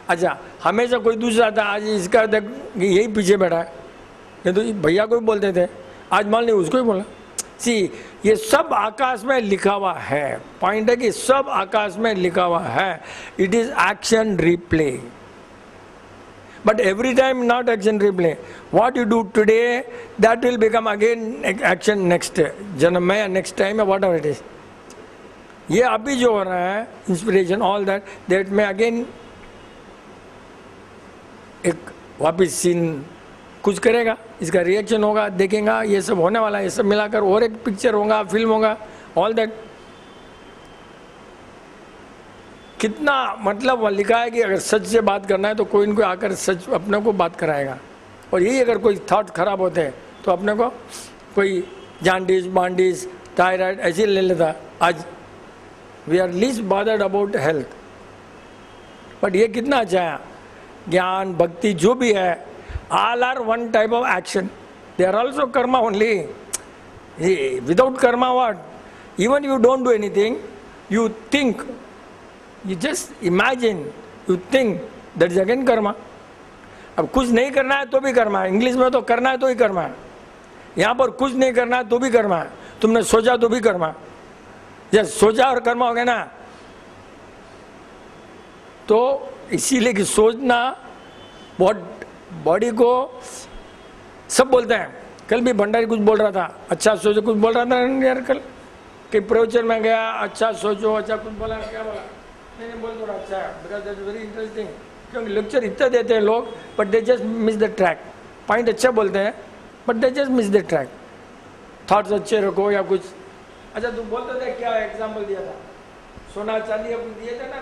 अच्छा हमेशा कोई दूसरा था, आज इसका देख यही पीछे बैठा है, नहीं तो भैया को भी बोलते थे, आज मान ली उसको ही बोला। सी ये सब आकाश में लिखा हुआ है, पॉइंट है कि सब आकाश में लिखा हुआ है, it is action replay, but every time not action replay. What you do today, that will become again action next janam mein या next time या whatever it is. ये अभी जो हो रहा है इंस्पिरेशन ऑल दैट में अगेन एक वापिस सीन कुछ करेगा, इसका रिएक्शन होगा, देखेगा, ये सब होने वाला है, ये सब मिलाकर और एक पिक्चर होगा, फिल्म होगा, ऑल दैट। कितना मतलब वह लिखा है कि अगर सच से बात करना है तो कोई इनको आकर सच अपने को बात कराएगा, और यही अगर कोई थॉट खराब होते हैं तो अपने को कोई जॉन्डिस बांडिस थायराइड ऐसे ले लेता। आज we are least bothered about health, but ये कितना अच्छा है, ज्ञान भक्ति जो भी है all are one type of action, they are also karma only. Without karma what, even you don't do anything, you think, you just imagine, you think, that is again karma. अब कुछ नहीं करना है तो भी कर्मा है, इंग्लिश में तो करना है तो ही कर्मा है, यहाँ पर कुछ नहीं करना है तो भी कर्मा है, तुमने सोचा तो भी कर्मा, जब सोचा और कर्मा हो गया ना, तो इसीलिए कि सोचना बहुत बॉडी को सब बोलते हैं। कल भी भंडारी कुछ बोल रहा था, अच्छा सोचो कुछ बोल रहा था यार, कल कि प्रवचन में गया, अच्छा सोचो, अच्छा कुछ बोला, क्या बोला नहीं बोल थोड़ा अच्छा है, because that is very interesting, क्योंकि लेक्चर इतना देते हैं लोग but they just miss the track, point अच्छा बोलते हैं but they just miss the track, thoughts अच्छे रखो या कुछ। अच्छा तुम बोलते थे क्या एग्जाम्पल दिया था, सोना चांदी कुछ दिए थे ना,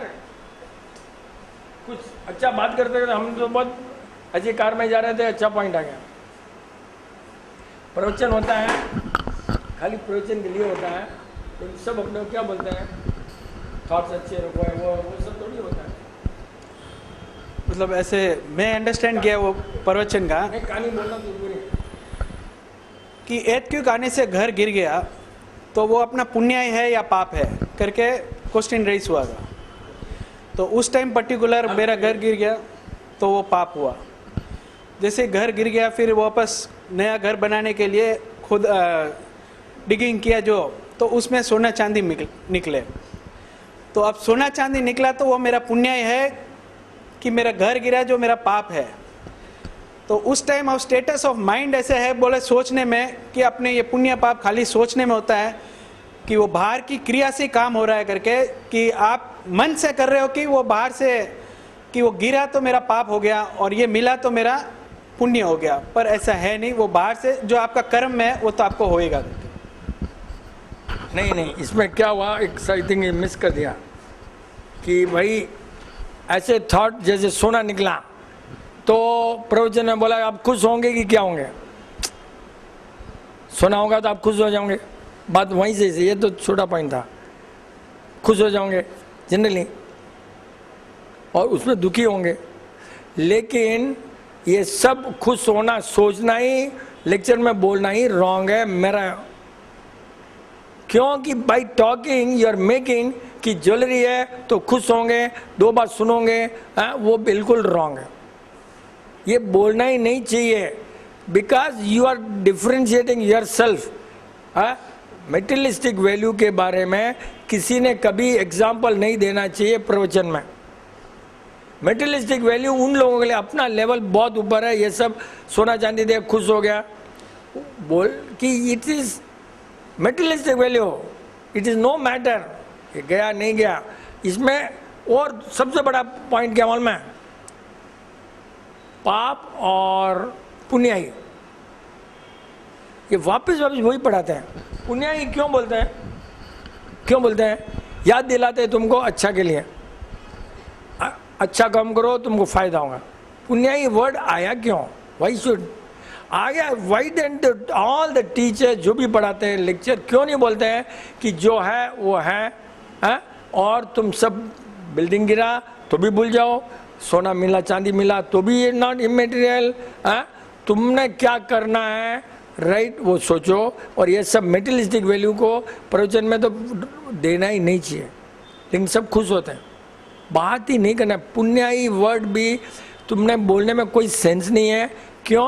कुछ अच्छा बात करते थे, हम तो बहुत अच्छी कार में जा रहे थे, अच्छा पॉइंट आ गया। प्रवचन होता है खाली प्रवचन के लिए होता है, तो सब अपने को क्या बोलते हैं, थॉट्स अच्छे रखो है, वो सब थोड़ी होता है। मतलब ऐसे मैं अंडरस्टैंड किया वो प्रवचन का, कहानी बोलना तो पूरी कि एर्थक्वेक आने से घर गिर गया तो वो अपना पुण्य है या पाप है करके क्वेश्चन रेस हुआ था। तो उस टाइम पर्टिकुलर मेरा घर गिर गया तो वो पाप हुआ। जैसे घर गिर गया फिर वापस नया घर बनाने के लिए खुद डिगिंग किया जो, तो उसमें सोना चांदी निकले। तो अब सोना चांदी निकला तो वो मेरा पुण्य है कि मेरा घर गिरा जो मेरा पाप है। तो उस टाइम अब स्टेटस ऑफ माइंड ऐसे है बोले सोचने में कि अपने ये पुण्य पाप खाली सोचने में होता है कि वो बाहर की क्रिया से काम हो रहा है करके, कि आप मन से कर रहे हो कि वो बाहर से कि वो गिरा तो मेरा पाप हो गया और ये मिला तो मेरा पुण्य हो गया, पर ऐसा है नहीं। वो बाहर से जो आपका कर्म है वो तो आपको होएगा। नहीं, इसमें क्या हुआ, एक आई थिंक मिस कर दिया कि भाई ऐसे थॉट जैसे सोना निकला तो प्रवचन में बोला आप खुश होंगे कि क्या होंगे, सोना होगा तो आप खुश हो जाओगे, बात वहीं से ये तो छोटा पॉइंट था, खुश हो जाओगे जनरली और उसमें दुखी होंगे। लेकिन ये सब खुश होना सोचना ही लेक्चर में बोलना ही रॉन्ग है मेरा, क्योंकि by talking you are making कि ज्वेलरी है तो खुश होंगे, 2 बार सुनोगे, वो बिल्कुल रॉन्ग है, ये बोलना ही नहीं चाहिए, because you are differentiating your self. Materialistic value के बारे में किसी ने कभी एग्जाम्पल नहीं देना चाहिए प्रवचन में। मेटेरियलिस्टिक वैल्यू उन लोगों के लिए अपना लेवल बहुत ऊपर है, ये सब सोना चांदी दे खुश हो गया, बोल कि it is materialistic value, it is no matter गया नहीं गया। इसमें और सबसे बड़ा पॉइंट क्या मालूम है, पाप और पुण्याई, ये वापस वही पढ़ाते हैं। पुण्याई क्यों बोलते हैं, क्यों बोलते हैं, याद दिलाते हैं तुमको अच्छा के लिए, अच्छा काम करो तुमको फायदा होगा। पुण्याई वर्ड आया क्यों, वाई शुड आ गया, why then all the teacher जो भी पढ़ाते हैं लेक्चर क्यों नहीं बोलते हैं कि जो है वो है, और तुम सब बिल्डिंग गिरा तो भी भूल जाओ, सोना मिला चांदी मिला तो भी ये नॉट इमेटीरियल, तुमने क्या करना है राइट वो सोचो। और ये सब मेटेरियलिस्टिक वैल्यू को प्रवचन में तो देना ही नहीं चाहिए, लेकिन सब खुश होते हैं, बात ही नहीं करना। पुण्याई वर्ड भी तुमने बोलने में कोई सेंस नहीं है, क्यों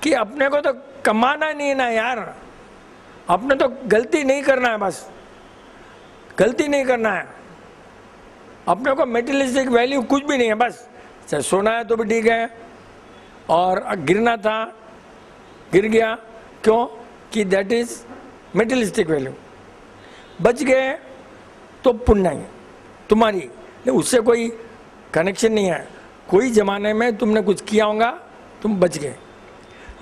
कि अपने को तो कमाना नहीं है ना यार, अपने तो गलती नहीं करना है, बस गलती नहीं करना है, अपने को मेटेरियलिस्टिक वैल्यू कुछ भी नहीं है, बस चाहे सोना है तो भी ठीक है, और गिरना था गिर गया, क्यों कि दैट इज मेटेरियलिस्टिक वैल्यू, बच गए तो पुण्याई तुम्हारी, उससे कोई कनेक्शन नहीं है, कोई ज़माने में तुमने कुछ किया होगा तुम बच गए,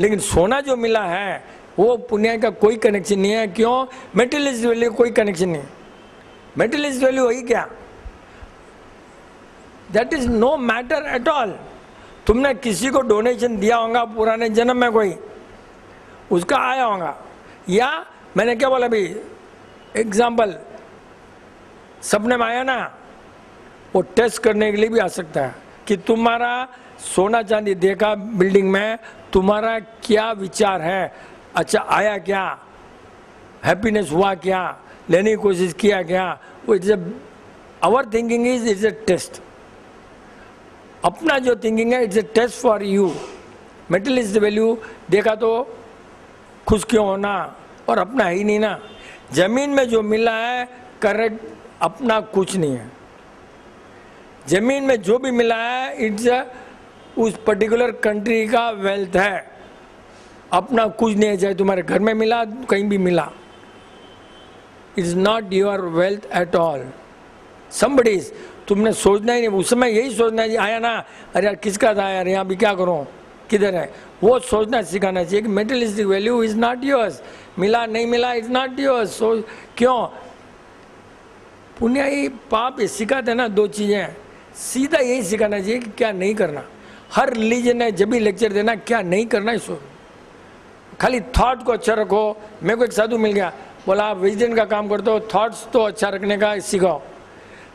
लेकिन सोना जो मिला है वो पुण्य का कोई कनेक्शन नहीं है, क्यों मेटेरियलिस्ट वैल्यू कोई कनेक्शन नहीं है। मेटेरियलिस्ट वैल्यू वही क्या, that is no matter at all. तुमने किसी को डोनेशन दिया होगा पुराने जन्म में, कोई उसका आया होगा, या मैंने क्या बोला अभी एग्जाम्पल सपने में आया ना, वो टेस्ट करने के लिए भी आ सकता है कि तुम्हारा सोना चांदी देखा बिल्डिंग में, तुम्हारा क्या विचार है, अच्छा आया क्या, हैप्पीनेस हुआ क्या, लेने की कोशिश किया क्या, वो it's our thinking is it's a test, अपना जो थिंकिंग है it's a test for you. Materialist value देखा तो खुश क्यों होना, और अपना है ही नहीं ना, जमीन में जो मिला है करेक्ट, अपना कुछ नहीं है, जमीन में जो भी मिला है इट्स उस पर्टिकुलर कंट्री का वेल्थ है, अपना कुछ नहीं है, चाहे तुम्हारे घर में मिला कहीं भी मिला, it's not your wealth at all. Somebody, तुमने सोचना ही नहीं, उस समय यही सोचना है आया ना, अरे यार किसका था यार, यहाँ भी क्या करूँ किधर है, वो सोचना सिखाना चाहिए कि materialistic value is not yours, मिला नहीं मिला इज नॉट योर्स। सो क्यों पुण्याई पाप ये सिखाते हैं ना, 2 चीज़ें सीधा यही सिखाना चाहिए कि क्या नहीं करना। हर रिलीजन ने जब भी लेक्चर देना क्या नहीं करना है, सो खाली थॉट को अच्छा रखो। मेरे को एक साधु मिल गया, बोला आप वेजिटेरियन का काम करते हो, थॉट्स तो अच्छा रखने का सिखाओ।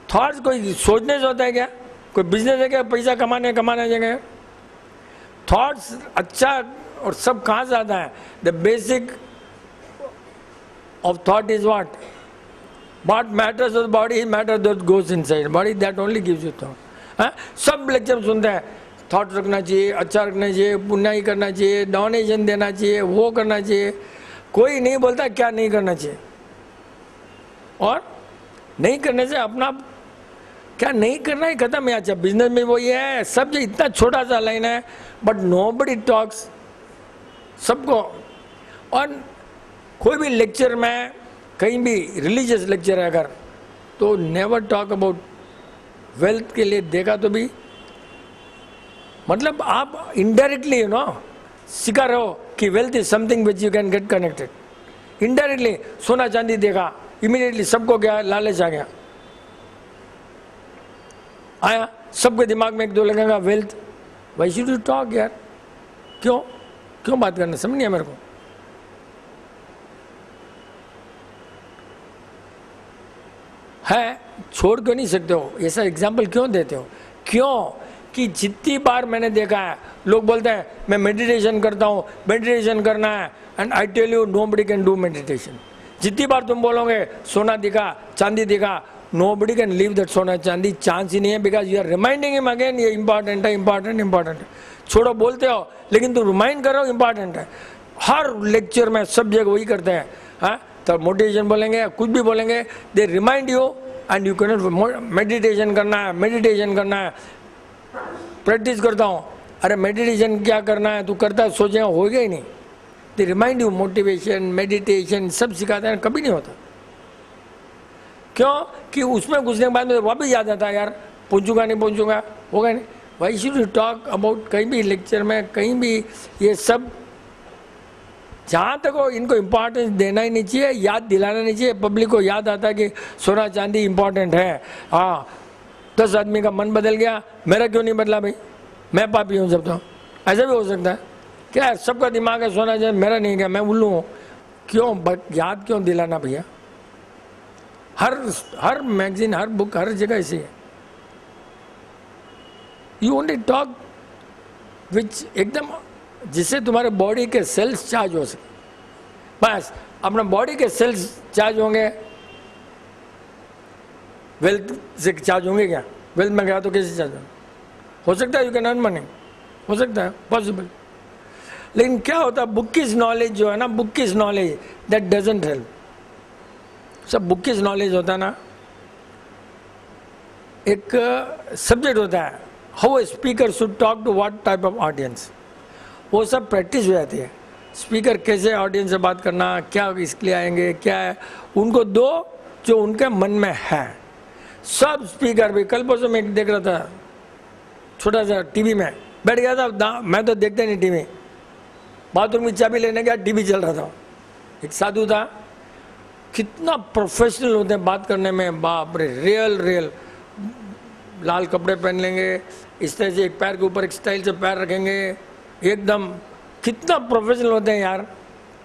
थॉट्स कोई सोचने से होता है क्या, कोई बिजनेस है क्या पैसा कमाने जगह, थॉट्स अच्छा और सब कहाँ से आता है, the basic of thought is what matters of the body is matter that goes inside body, that only gives you thought। सब लेक्चर सुनते हैं, थॉट रखना चाहिए, अच्छा रखना चाहिए, पुण्याई करना चाहिए, डोनेशन देना चाहिए, वो करना चाहिए, कोई नहीं बोलता क्या नहीं करना चाहिए। और नहीं करने से अपना क्या नहीं करना ही खत्म है। अच्छा बिजनेस में वो ये है, सब जो इतना छोटा सा लाइन है, बट नोबडी टॉक्स सबको। और कोई भी लेक्चर में कहीं भी रिलीजियस लेक्चर है अगर, तो नेवर टॉक अबाउट वेल्थ के लिए देखा तो भी, मतलब आप इनडायरेक्टली सिखा रहे हो कि wealth is something which you can get connected. Indirectly सोना चांदी देखा, इमीडिएटली सबको क्या लालच आ गया, आया सबके दिमाग में 1-2 लगेगा wealth. Why should you talk यार, क्यों बात करना, समझ नहीं है मेरे को। है छोड़ क्यों नहीं सकते हो, ऐसा एग्जाम्पल क्यों देते हो, क्यों कि जितनी बार मैंने देखा है लोग बोलते हैं मैं मेडिटेशन करता हूँ, मेडिटेशन करना है, and I tell you nobody can do meditation. जितनी बार तुम बोलोगे सोना दिखा, चांदी दिखा, नोबडी कैन लीव दैट सोना चांदी, चांस ही नहीं है, because you are reminding him again ये इंपॉर्टेंट है, इंपॉर्टेंट इंपॉर्टेंट है। छोड़ो बोलते हो लेकिन तुम रिमाइंड करो इंपॉर्टेंट है। हर लेक्चर में सब जगह वही करते हैं। हाँ, तो मोटिवेशन बोलेंगे, कुछ भी बोलेंगे, they remind you and you can meditation करना है, मेडिटेशन करना है। प्रैक्टिस करता हूँ, अरे मेडिटेशन क्या करना है, तू करता है सोचेगा होगा ही नहीं। दे रिमाइंड यू, मोटिवेशन मेडिटेशन सब सिखाते हैं, कभी नहीं होता। क्यों कि उसमें घुसने के बाद में वापस याद आता है यार पहुँचूंगा नहीं पहुँचूंगा, होगा नहीं। Why should you talk about, कहीं भी लेक्चर में कहीं भी ये सब, जहाँ तक हो इनको इम्पोर्टेंस देना ही नहीं चाहिए, याद दिलाना नहीं चाहिए। पब्लिक को याद आता है कि सोना चांदी इम्पोर्टेंट है। हाँ, 10 आदमी का मन बदल गया, मेरा क्यों नहीं बदला भाई, मैं पापी हूँ जब, तो ऐसा भी हो सकता है क्या? सबका दिमाग है सोना चांदी, मेरा नहीं गया, मैं उल्लू हूँ। क्यों याद क्यों दिलाना भैया? हर मैगजीन, हर बुक, हर जगह ऐसी है। यू ओनली टॉक विच एकदम जिससे तुम्हारे बॉडी के सेल्स चार्ज हो सके, बस। अपना बॉडी के सेल्स चार्ज होंगे, वेल्थ से चार्ज होंगे क्या? वेल्थ में गया तो कैसे चार्ज हो सकता है? यू कैन अर्न मनी, हो सकता है, पॉसिबल। लेकिन क्या होता है, बुक की नॉलेज जो है ना, बुक की नॉलेज दैट डजंट हेल्प। सब बुक की नॉलेज होता है ना, एक सब्जेक्ट होता है, how a speaker should talk to what type of audience, वो सब प्रैक्टिस हो जाती है। स्पीकर कैसे ऑडियंस से बात करना, क्या इसके लिए आएंगे, क्या है, उनको दो जो उनके मन में है। सब स्पीकर भी, कल परसों मैं देख रहा था, छोटा सा टीवी में बैठ गया था, मैं तो देखता नहीं टीवी, बाथरूम की चाबी लेने गया, टीवी चल रहा था। एक साधु था, कितना प्रोफेशनल होते हैं बात करने में, बाप रे, रियल लाल कपड़े पहन लेंगे, इस तरह से एक पैर के ऊपर एक स्टाइल से पैर रखेंगे, एकदम कितना प्रोफेशनल होते हैं यार,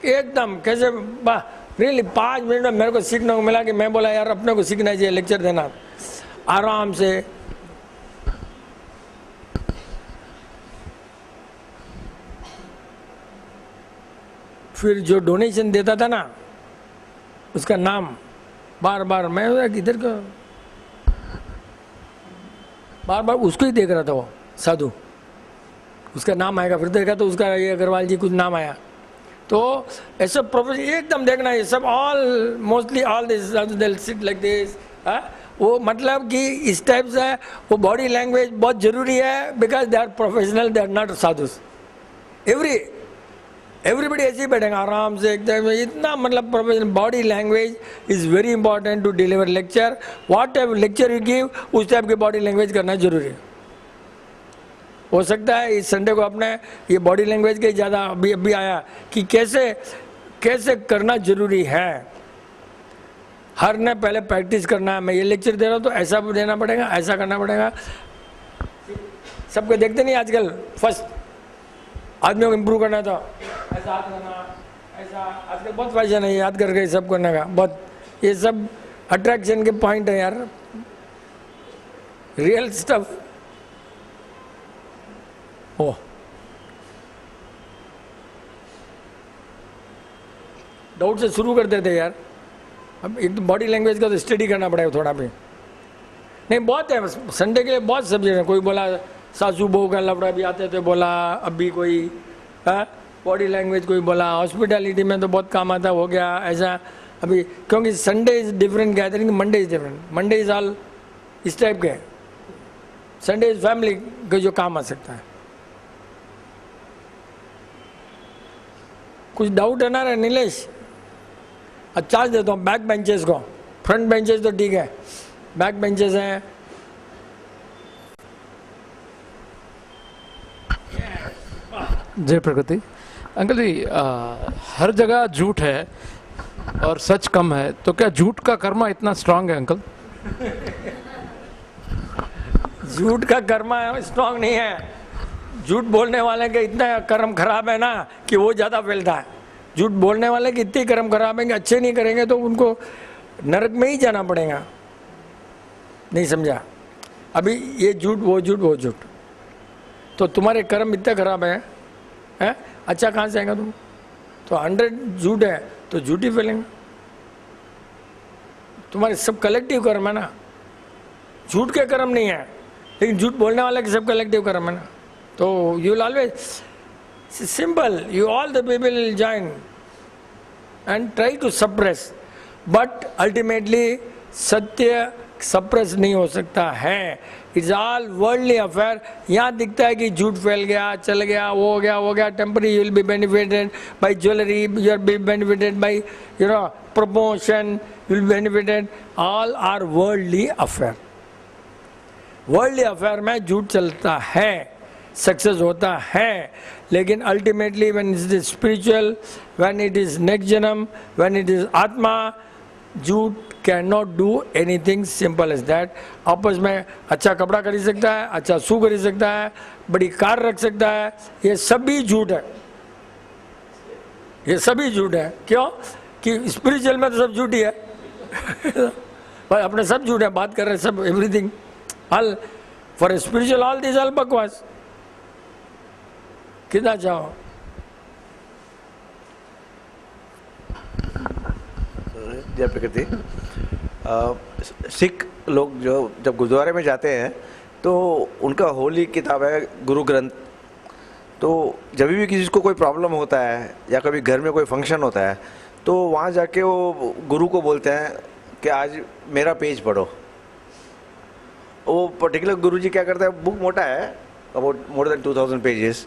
एकदम कैसे, वाह रियली। 5 मिनट में मेरे को सीखने को मिला कि मैं बोला यार अपने को सीखना चाहिए लेक्चर देना आराम से। फिर जो डोनेशन देता था ना, उसका नाम बार बार मैं इधर का बार बार उसको ही देख रहा था, वो साधु, उसका नाम आएगा, फिर देखा तो उसका ये अग्रवाल जी कुछ नाम आया। तो ऐसा प्रोफेशन एकदम देखना, ये सब all mostly all this they sit like this. वो मतलब कि इस टाइप से वो बॉडी लैंग्वेज बहुत जरूरी है, because they are professional, they are not sadhus. Everybody ऐसे ही बैठेंगे आराम से एकदम, इतना मतलब professional. Body language is very important to deliver lecture. What type lecture you give, उस टाइप की बॉडी लैंग्वेज करना जरूरी है। हो सकता है इस संडे को अपने ये बॉडी लैंग्वेज के ज़्यादा अभी आया कि कैसे करना जरूरी है। हर ने पहले प्रैक्टिस करना है, मैं ये लेक्चर दे रहा हूँ तो ऐसा देना पड़ेगा, ऐसा करना पड़ेगा। सबको देखते नहीं आजकल, फर्स्ट आदमियों को इम्प्रूव करना था, ऐसा हाथ करना, ऐसा आजकल बहुत फैशन है याद करके सब करने का, बहुत ये सब अट्रैक्शन के पॉइंट है यार, रियल स्टफ। ओ डाउट से शुरू करते थे यार, अब एक तो बॉडी लैंग्वेज का तो स्टडी करना पड़ेगा थोड़ा भी। नहीं बहुत है, संडे के लिए बहुत सब्जेक्ट है। कोई बोला सासू बहू का लफड़ा भी आते थे, बोला अभी कोई बॉडी लैंग्वेज, कोई बोला हॉस्पिटैलिटी में तो बहुत काम आता हो गया ऐसा। अभी क्योंकि Sunday is different gathering, Monday is different, Monday is all इस टाइप के, संडे इज फैमिली के जो काम आ सकता है। कुछ डाउट है ना रे नीलेश? अच्छा देता हूँ बैक बेंचेस को, फ्रंट बेंचेस तो ठीक है, बैक बेंचेस हैं। जय प्रकृति। अंकल जी, हर जगह झूठ है और सच कम है, तो क्या झूठ का कर्मा इतना स्ट्रांग है अंकल? झूठ का कर्मा स्ट्रांग नहीं है, झूठ बोलने वाले के इतना कर्म खराब है ना कि वो ज़्यादा फैलता है। झूठ बोलने वाले के इतने कर्म खराब हैं कि अच्छे नहीं करेंगे तो उनको नरक में ही जाना पड़ेगा। नहीं समझा? अभी ये झूठ वो झूठ वो झूठ, तो तुम्हारे कर्म इतने खराब हैं, अच्छा कहाँ से आएगा तुम? तो 100 झूठ है तो झूठ ही फैलेंगे। तुम्हारे सब कलेक्टिव कर्म है ना, झूठ के कर्म नहीं है, लेकिन झूठ बोलने वाले के सब कलेक्टिव कर्म है ना। तो you will always simple, you all the people will join and try to suppress, but ultimately सत्य सप्रेस नहीं हो सकता है। It's all worldly affair. यहाँ दिखता है कि झूठ फैल गया, चल गया, वो हो गया temporary, you will be benefited by jewellery, you are be benefited by promotion, you will benefited, all are worldly affair. Worldly affair में झूठ चलता है, सक्सेस होता है, लेकिन ultimately when it is spiritual, when it is next जन्म, व्हेन इट इज आत्मा, झूठ can not do anything, simple as that. आपस में अच्छा कपड़ा खरीद सकता है, अच्छा शू खरीद सकता है, बड़ी कार रख सकता है, ये सभी झूठ है, ये सभी झूठ है। क्यों कि स्पिरिचुअल में तो सब झूठ ही है भाई, अपने सब झूठ है, बात कर रहे हैं सब, everything all for spiritual, all this all बकवास। कितना चाहो जय प्रकृति। सिख लोग जो जब गुरुद्वारे में जाते हैं तो उनका होली किताब है गुरु ग्रंथ। तो जब भी किसी को कोई प्रॉब्लम होता है या कभी घर में कोई फंक्शन होता है तो वहाँ जाके वो गुरु को बोलते हैं कि आज मेरा पेज पढ़ो। वो पर्टिकुलर गुरु जी क्या करता है, बुक मोटा है, अबाउट मोर देन 2000 पेजेस,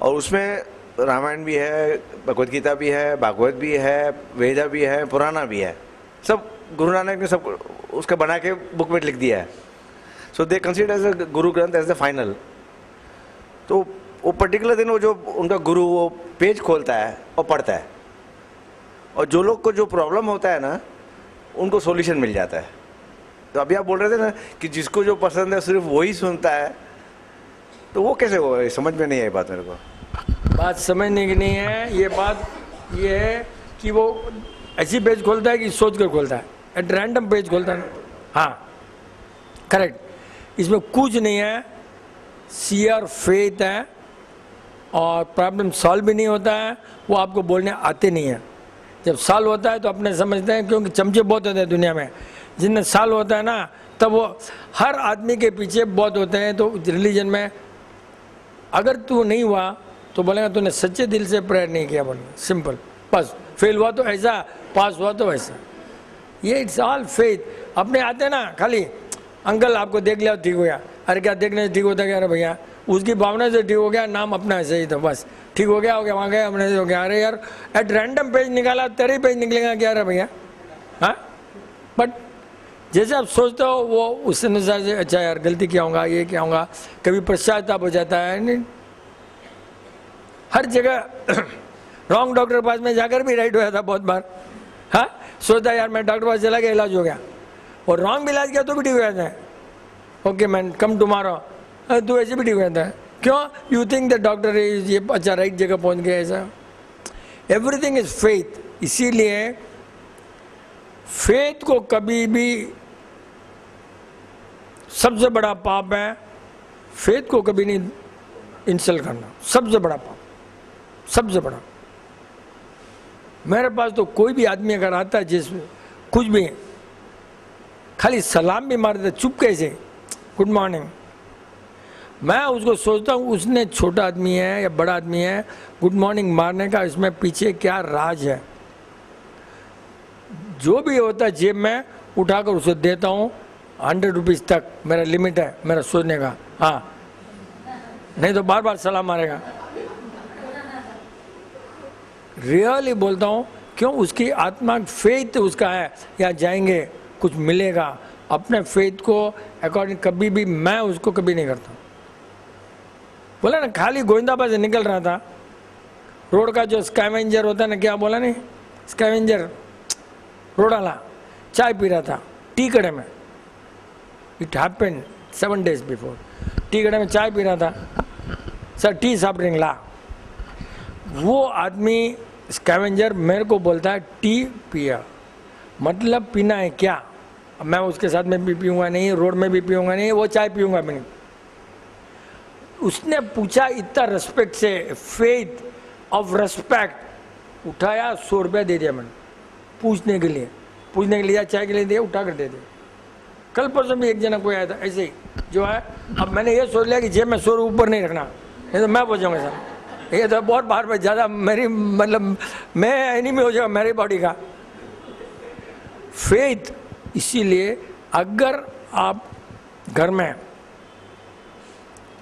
और उसमें रामायण भी है, भगवद गीता भी है, भागवत भी है, वेदा भी है, पुराना भी है, सब गुरु नानक ने सब उसका बना के बुक में लिख दिया है। सो they consider as a Guru Granth as the final. तो वो पर्टिकुलर दिन वो जो उनका गुरु वो पेज खोलता है और पढ़ता है, और जो लोग को जो प्रॉब्लम होता है ना उनको सॉल्यूशन मिल जाता है। तो अभी आप बोल रहे थे ना कि जिसको जो पसंद है सिर्फ वही सुनता है, तो वो कैसे हो, समझ में नहीं आई बात मेरे को। बात समझने की नहीं है, ये बात ये है कि वो ऐसी पेज खोलता है कि सोच कर खोलता है, एट रैंडम पेज खोलता है। हाँ करेक्ट, इसमें कुछ नहीं है, सियर फेथ है, और प्रॉब्लम सॉल्व भी नहीं होता है, वो आपको बोलने आते नहीं है। जब सॉल्व होता है तो अपने समझते हैं, क्योंकि चमचे बहुत होते हैं दुनिया में, जिनमें सॉल्व होता है ना तब वो हर आदमी के पीछे बहुत होते हैं। तो रिलीजन में अगर तू नहीं हुआ तो बोलेगा तूने सच्चे दिल से प्रेयर नहीं किया, बोलेंगे सिंपल, बस। फेल हुआ तो ऐसा, पास हुआ तो वैसा, ये इट्स ऑल फेथ। अपने आते ना खाली, अंकल आपको देख लिया ठीक हो गया, अरे क्या देखने से ठीक होता क्या, अरे भैया उसकी भावना से ठीक हो गया, नाम अपना ऐसे ही था, बस ठीक हो गया, वहाँ गया अपने से हो गया। अरे यार एट रैंडम पेज निकाला, तेरे पेज निकलेगा क्या, अरे भैया, हाँ। बट जैसे आप सोचते हो वो उस अनुसार से, अच्छा यार गलती क्या होगा, ये क्या होगा, कभी पश्चाताप हो जाता है। नहीं, हर जगह रॉन्ग डॉक्टर के पास में जाकर भी राइट हुआ था बहुत बार। हाँ सोचता यार मैं डॉक्टर पास चला गया, इलाज हो गया, और रॉन्ग भी इलाज किया तो भी ठीक हो जाता है। ओके मैन कम टुमारो, तो ऐसे भी ठीक हो जाता है। क्यों? You think the doctor is ये अच्छा राइट जगह पहुंच गया, ऐसा। Everything is faith. इसीलिए फेथ को कभी भी, सबसे बड़ा पाप है फेथ को कभी नहीं इंसल्ट करना, सबसे बड़ा पाप, सबसे बड़ा। मेरे पास तो कोई भी आदमी अगर आता है जिसमें कुछ भी खाली सलाम भी मार देता, चुप कैसे, गुड मॉर्निंग, मैं उसको सोचता हूँ उसने छोटा आदमी है या बड़ा आदमी है, गुड मॉर्निंग मारने का इसमें पीछे क्या राज है। जो भी होता है जेब में उठाकर उसे देता हूँ, 100 रुपीज़ तक मेरा लिमिट है मेरा सोचने का। हाँ नहीं तो बार बार सलाम मारेगा। रियली बोलता हूँ, क्यों? उसकी आत्मा फेथ उसका है, यहाँ जाएंगे कुछ मिलेगा। अपने फेथ को अकॉर्डिंग कभी भी मैं उसको कभी नहीं करता। बोला ना खाली गोविंदाबाद से निकल रहा था, रोड का जो स्कैवेंजर होता है ना, क्या बोला नहीं, स्कैवेंजर रोड वाला, चाय पी रहा था टी कड़े में। It happened 7 days before. T कड़े में चाय पी रहा था, सर टी साफ्ट ला। वो आदमी स्कैवेंजर मेरे को बोलता है टी पिया, मतलब पीना है क्या? मैं उसके साथ में भी पीऊँगा नहीं, रोड में भी पीऊँगा नहीं, वो चाय पीऊँगा भी नहीं। उसने पूछा इतना रेस्पेक्ट से, फेथ ऑफ रेस्पेक्ट, उठाया 100 रुपया दे दिया मैंने पूछने के लिए चाय के लिए दिया, उठा कर दे दिया। कल परसों भी एक जना कोई आया था ऐसे ही जो है। अब मैंने ये सोच लिया कि जेब में 100 रुपये ऊपर नहीं रखना, ये तो मैं पहुँचाऊँगा सर, ये तो बहुत बार में ज़्यादा मेरी मतलब मैं एनिमी हो जाऊँगा मेरी बॉडी का। फेथ, इसीलिए अगर आप घर में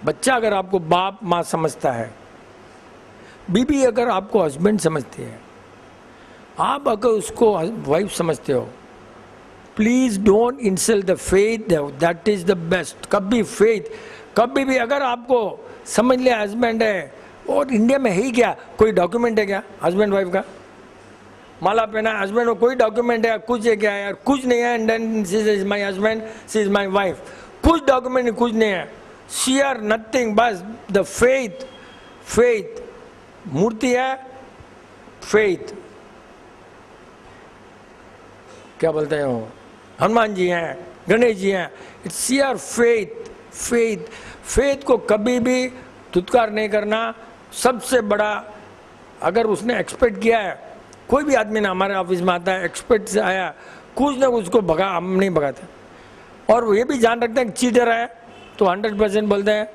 बच्चा अगर आपको बाप माँ समझता है, बीबी अगर आपको हस्बैंड समझती है, आप अगर उसको वाइफ समझते हो, please don't insult the faith, that is the best. कभी फेथ, कभी भी अगर आपको समझ लिया हस्बैंड है, और इंडिया में है ही क्या, कोई डॉक्यूमेंट है क्या हस्बैंड वाइफ का? माला पहना हस्बैंड को, कोई डॉक्यूमेंट है कुछ है क्या यार? कुछ नहीं है। And then she is my husband, she is my wife, कुछ डॉक्यूमेंट कुछ नहीं है, शेयर नथिंग, बस द फेथ। फेथ मूर्ति है, फेथ क्या बोलते हैं वो, हनुमान जी हैं, गणेश जी हैं, its share faith. Faith, faith को कभी भी धुतकार नहीं करना। सबसे बड़ा, अगर उसने एक्सपेक्ट किया है, कोई भी आदमी ना हमारे ऑफिस में आता है एक्सपेक्ट से आया, कुछ ना कुछ को भगा, हम नहीं भगाते। और वो ये भी जान रखते हैं कि चीटर है तो 100% बोलते हैं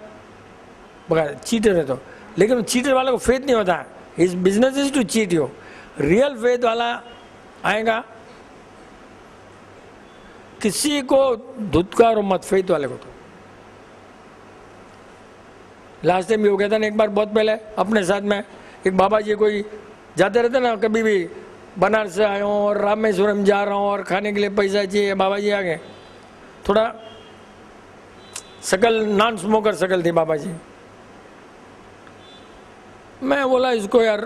भगा, चीटर है तो। लेकिन चीटर वाले को फेथ नहीं होता है, his business is to cheat you. Real faith वाला आएगा, किसी को धुतकारो मत, फेथ वाले को तो। लास्ट टाइम भी हो गया था ना एक बार, बहुत पहले अपने साथ में एक बाबा जी, कोई जाते रहते ना कभी भी, बनारस से आया हूँ और रामेश्वरम जा रहा हूँ और खाने के लिए पैसा चाहिए, बाबा जी आ गए। थोड़ा शकल नॉन स्मोकर शकल थी बाबा जी। मैं बोला इसको यार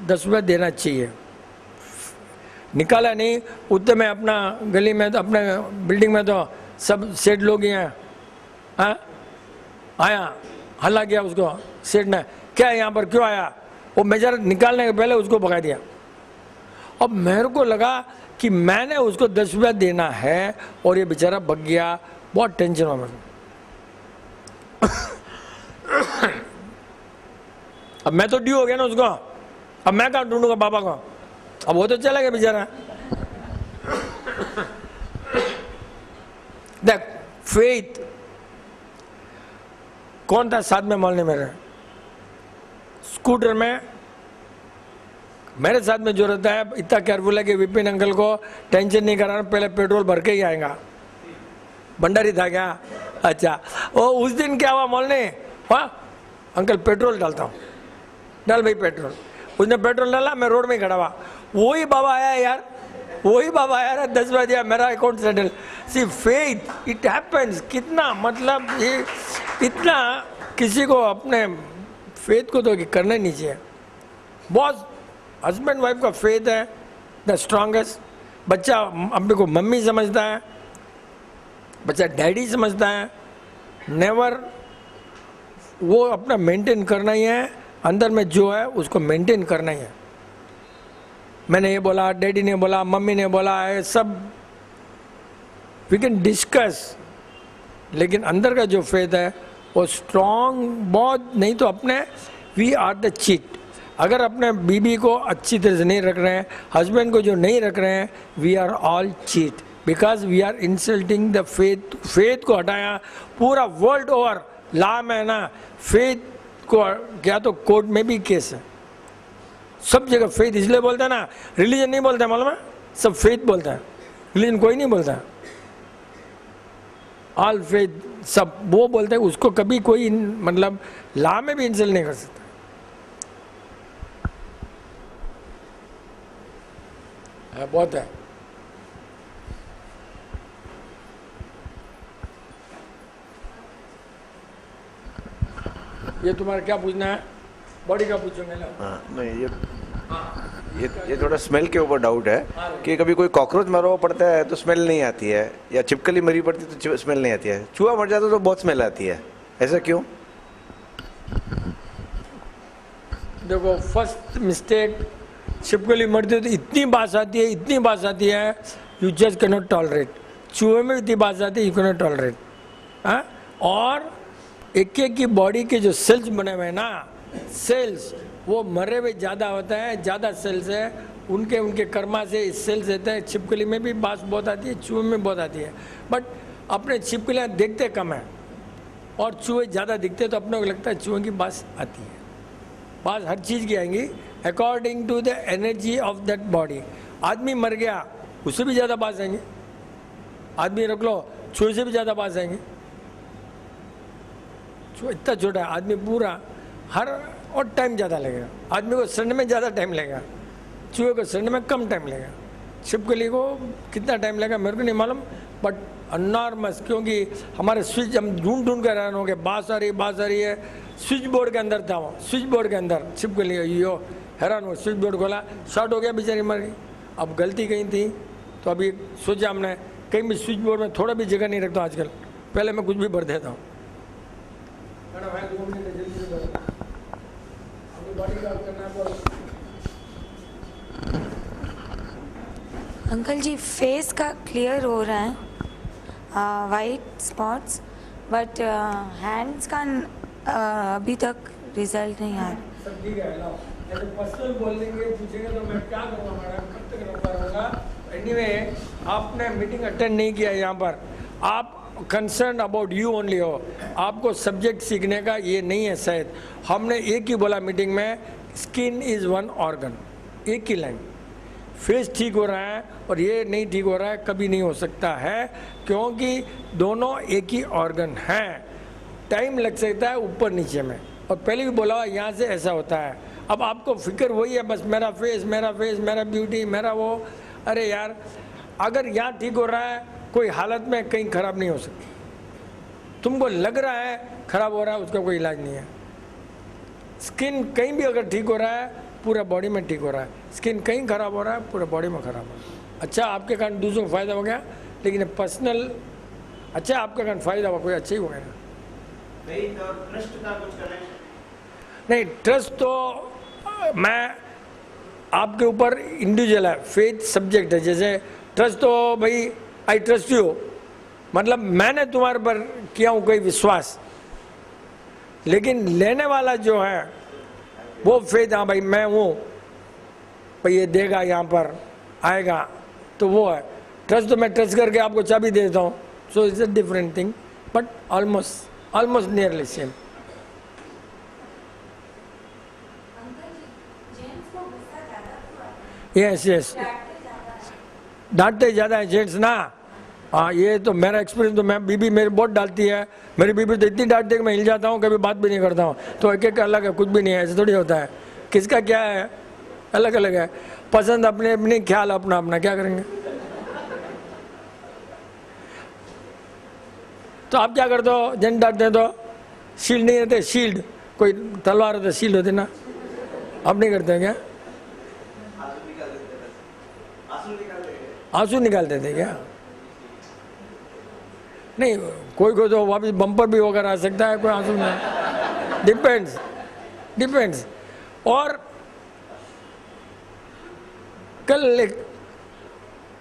10 रुपये देना चाहिए, निकाला नहीं। उतने में अपना गली में तो अपने बिल्डिंग में तो सब सेठ लोग ही हैं, आया हल्ला किया उसको सेठ ने, क्या यहाँ पर क्यों आया? वो मेजर निकालने के पहले उसको भगा दिया। अब मेरे को लगा कि मैंने उसको 10 रुपया देना है और ये बेचारा भग गया, बहुत टेंशन हुआ मेरे। अब मैं तो ड्यू हो गया ना उसको, अब मैं कहाँ ढूंढूंगा पापा को? अब वो तो चला गया बेचारा। देख फेथ, कौन था साथ में मोहल्ले मेरे, स्कूटर में मेरे साथ में जो रहता है इतना केयरफुल है कि विपिन अंकल को टेंशन नहीं कराना, पहले पेट्रोल भर के ही आएगा। भंडारी था क्या? अच्छा, वो उस दिन क्या हुआ मोहल्ले, हाँ अंकल पेट्रोल डालता हूँ, डाल भाई पेट्रोल। उसने पेट्रोल डाला, मैं रोड में खड़ा हुआ, वही बाबा आया यार, वही बाबा आया, 10 रुपया दिया, मेरा account settle. See faith, it happens. कितना मतलब ये इतना किसी को अपने फेथ को तो करना ही नहीं चाहिए। बहुत हस्बैंड वाइफ का फेथ है द स्ट्रॉन्गेस्ट। बच्चा अपने को मम्मी समझता है, बच्चा डैडी समझता है, नेवर। वो अपना मेंटेन करना ही है, अंदर में जो है उसको मेंटेन करना ही है। मैंने ये बोला, डैडी ने बोला, मम्मी ने बोला, है सब वी कैन डिस्कस, लेकिन अंदर का जो फेथ है वो स्ट्रॉन्ग बहुत। नहीं तो अपने वी आर द चीट। अगर अपने बीबी को अच्छी तरह से नहीं रख रहे हैं, हस्बैंड को जो नहीं रख रहे हैं, we are all cheat, because we are insulting the faith. Faith को हटाया पूरा वर्ल्ड ओवर, लॉ में ना फेथ को क्या तो कोर्ट में भी केस है, सब जगह फेथ। इसलिए बोलते हैं ना, रिलीजन नहीं बोलते मालूम है, सब फेथ बोलते हैं, रिलीजन कोई नहीं बोलता। ऑल फेथ सब वो बोलते हैं, उसको कभी कोई मतलब लॉ में भी इंसल्ट नहीं कर सकता। बहुत है। ये तुम्हारा क्या पूछना है? बॉडी का पूछोगे ना? हाँ, नहीं ये थोड़ा स्मेल के ऊपर डाउट है कि कभी कोई कॉकरोच मरा हुआ पड़ता है तो स्मेल नहीं आती है, या छिपकली मरी पड़ती है तो स्मेल नहीं आती है, चूहा मर जाता है तो बहुत स्मेल आती है, ऐसा क्यों? देखो फर्स्ट मिस्टेक, छिपकली मरती है तो इतनी बात आती है, इतनी बात आती है, you just can not tolerate. चूहे में इतनी बात आती है, यू कैन नॉट टॉलरेट। और एक एक की बॉडी के जो सेल्स बने हुए हैं ना, सेल्स वो मरे हुए ज़्यादा होता है, ज़्यादा सेल्स है, उनके उनके कर्मा से सेल्स रहते हैं। छिपकली में भी बांस बहुत आती है, चूहे में बहुत आती है, बट अपने छिपकलियाँ देखते कम है और चूहे ज़्यादा दिखते, तो अपने को लगता है चूहे की बांस आती है। बांस हर चीज़ की आएंगी according to the energy of that body. आदमी मर गया, उससे भी ज़्यादा बांस आएंगे। आदमी रख लो, चूहे से भी ज़्यादा बांस आएंगे। इतना छोटा है आदमी, पूरा हर और टाइम ज़्यादा लगेगा। आदमी को सड़ने में ज़्यादा टाइम लगेगा, चूहे को सड़ने में कम टाइम लगेगा। छिपकली को कितना टाइम लगेगा मेरे को नहीं मालूम, बट अनॉर्मस, क्योंकि हमारे स्विच हम ढूंढ ढूंढ कर हैरान हो गए, बांस आ रही है। स्विच बोर्ड के अंदर था वो, स्विच बोर्ड के अंदर छिपकली, यो हैरान हो, स्विच बोर्ड खोला, शॉर्ट हो गया, बेचारी मर गई। अब गलती कहीं थी, तो अभी सोचा हमने कहीं भी स्विच बोर्ड में थोड़ा भी जगह नहीं रखता हूँ आजकल, पहले मैं कुछ भी भर देता हूँ। अंकल जी फेस का क्लियर हो रहा है, वाइट स्पॉट्स, बट हैंड्स का अभी तक रिजल्ट नहीं आ रहा। सब ठीक है, लाओ ऐसे पर्सनल बोल देंगे, पूछेंगे तो मैं क्या करूँगा मैडम, कब तक रखा रहूँगा। एनीवे, आपने मीटिंग अटेंड नहीं किया यहाँ पर, आप कंसर्न अबाउट यू ओनली हो, आपको सब्जेक्ट सीखने का ये नहीं है शायद। हमने एक ही बोला मीटिंग में, स्किन इज़ वन ऑर्गन, एक ही लाइन। फेस ठीक हो रहा है और ये नहीं ठीक हो रहा है, कभी नहीं हो सकता है, क्योंकि दोनों एक ही ऑर्गन हैं। टाइम लग सकता है ऊपर नीचे में, और पहले भी बोला यहाँ से ऐसा होता है। अब आपको फिक्र वही है बस, मेरा फेस, मेरा ब्यूटी, मेरा वो। अरे यार, अगर यहाँ ठीक हो रहा है, कोई हालत में कहीं ख़राब नहीं हो सकती। तुमको लग रहा है ख़राब हो रहा है, उसका कोई इलाज नहीं है। स्किन कहीं भी अगर ठीक हो रहा है, पूरा बॉडी में ठीक हो रहा है। स्किन कहीं ख़राब हो रहा है, पूरा बॉडी में ख़राब हो रहा है। अच्छा, आपके कारण दूसरों को फ़ायदा हो गया, लेकिन पर्सनल अच्छा आपके कारण फ़ायदा हुआ, कोई अच्छा ही हो गया ना। नहीं, ट्रस्ट तो मैं आपके ऊपर इंडिविजुअल है, फेथ सब्जेक्ट है। जैसे ट्रस्ट तो भाई आई ट्रस्ट यू, मतलब मैंने तुम्हारे पर किया हूँ कोई विश्वास, लेकिन लेने वाला जो है वो फेथ, हाँ भाई मैं हूँ, भाई ये देगा, यहाँ पर आएगा, तो वो है ट्रस्ट। तो मैं ट्रस्ट करके आपको चाबी दे देता हूँ, so it's a different thing, but almost nearly same. Yes, डांटते ज़्यादा है जेंट्स ना। हाँ, ये तो मेरा एक्सपीरियंस, तो मैं बीबी मेरी बहुत डालती है। मेरी बीबी तो इतनी डांटती है कि मैं हिल जाता हूँ, कभी बात भी नहीं करता हूँ। तो एक एक अलग है, कुछ भी नहीं है, ऐसे थोड़ी होता है। किसका क्या है, अलग अलग है, पसंद अपने अपनी, ख्याल अपना अपना, क्या करेंगे। तो आप क्या करते हो, जेंट्स डांटते हैं तो शील्ड नहीं रहते, शील्ड कोई तलवार होता, शील्ड होती ना, आप नहीं करते क्या? आंसू निकालते थे क्या? नहीं, कोई तो वापस बम्पर भी होकर आ सकता है, कोई आंसू नहीं, डिपेंड्स। और कल एक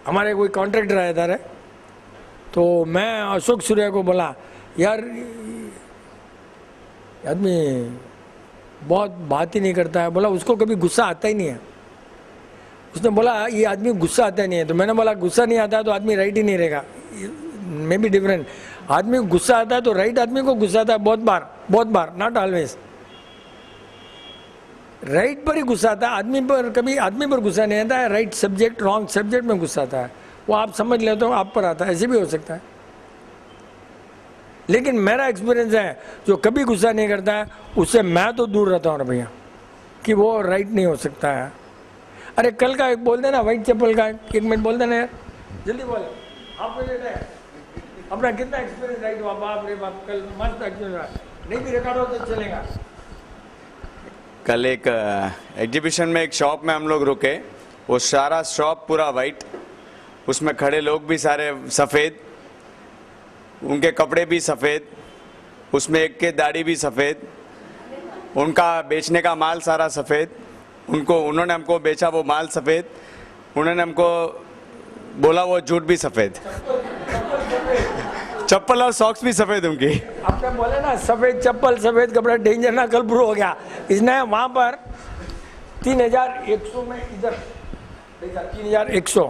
हमारे कोई कॉन्ट्रैक्टर आया था, तो मैं अशोक सूर्या को बोला, यार आदमी बहुत बात ही नहीं करता है। बोला उसको कभी गुस्सा आता ही नहीं है। उसने बोला ये आदमी गुस्सा आता नहीं है। तो मैंने बोला गुस्सा नहीं आता है तो आदमी राइट ही नहीं रहेगा, मे बी डिफरेंट। आदमी को गुस्सा आता है तो राइट आदमी को गुस्सा आता है, बहुत बार, नॉट ऑलवेज। राइट पर ही गुस्सा आता है, आदमी पर कभी आदमी पर गुस्सा नहीं आता है। राइट सब्जेक्ट रॉन्ग सब्जेक्ट में गुस्सा आता है, वो आप समझ लेते हो, आप पर आता है, ऐसे भी हो सकता है। लेकिन मेरा एक्सपीरियंस है, जो कभी गुस्सा नहीं करता है उससे मैं तो दूर रहता हूँ भैया, कि वो राइट नहीं हो सकता है। अरे कल का एक बोल देना, वाइट चप्पल का 1 मिनट बोल देना यार, जल्दी बोल। आपको ये है अपना कितना एक्सपीरियंस राइट हुआ, बाप रे बाप, कल मस्त एक्सपीरियंस, नहीं भी रिकॉर्ड हो तो चलेगा। कल एक एग्जीबिशन में एक शॉप में हम लोग रुके, वो सारा शॉप पूरा वाइट, उसमें खड़े लोग भी सारे सफ़ेद, उनके कपड़े भी सफ़ेद, उसमें एक के दाढ़ी भी सफ़ेद, उनका बेचने का माल सारा सफ़ेद, उन्होंने हमको बेचा वो माल सफ़ेद, उन्होंने हमको बोला वो झूठ भी सफ़ेद, चप्पल और सॉक्स भी सफेद उनकी। आपने बोले ना सफेद चप्पल सफेद कपड़ा डेंजर ना कल शुरू हो गया। इसने वहां पर 3100 में इधर 3100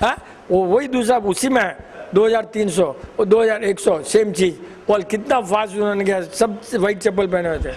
है वो वही दूसरा उसी में है 2300 और 2100 सेम चीज। और कितना फास्ट उन्होंने किया, सब वाइट चप्पल पहने हुए थे।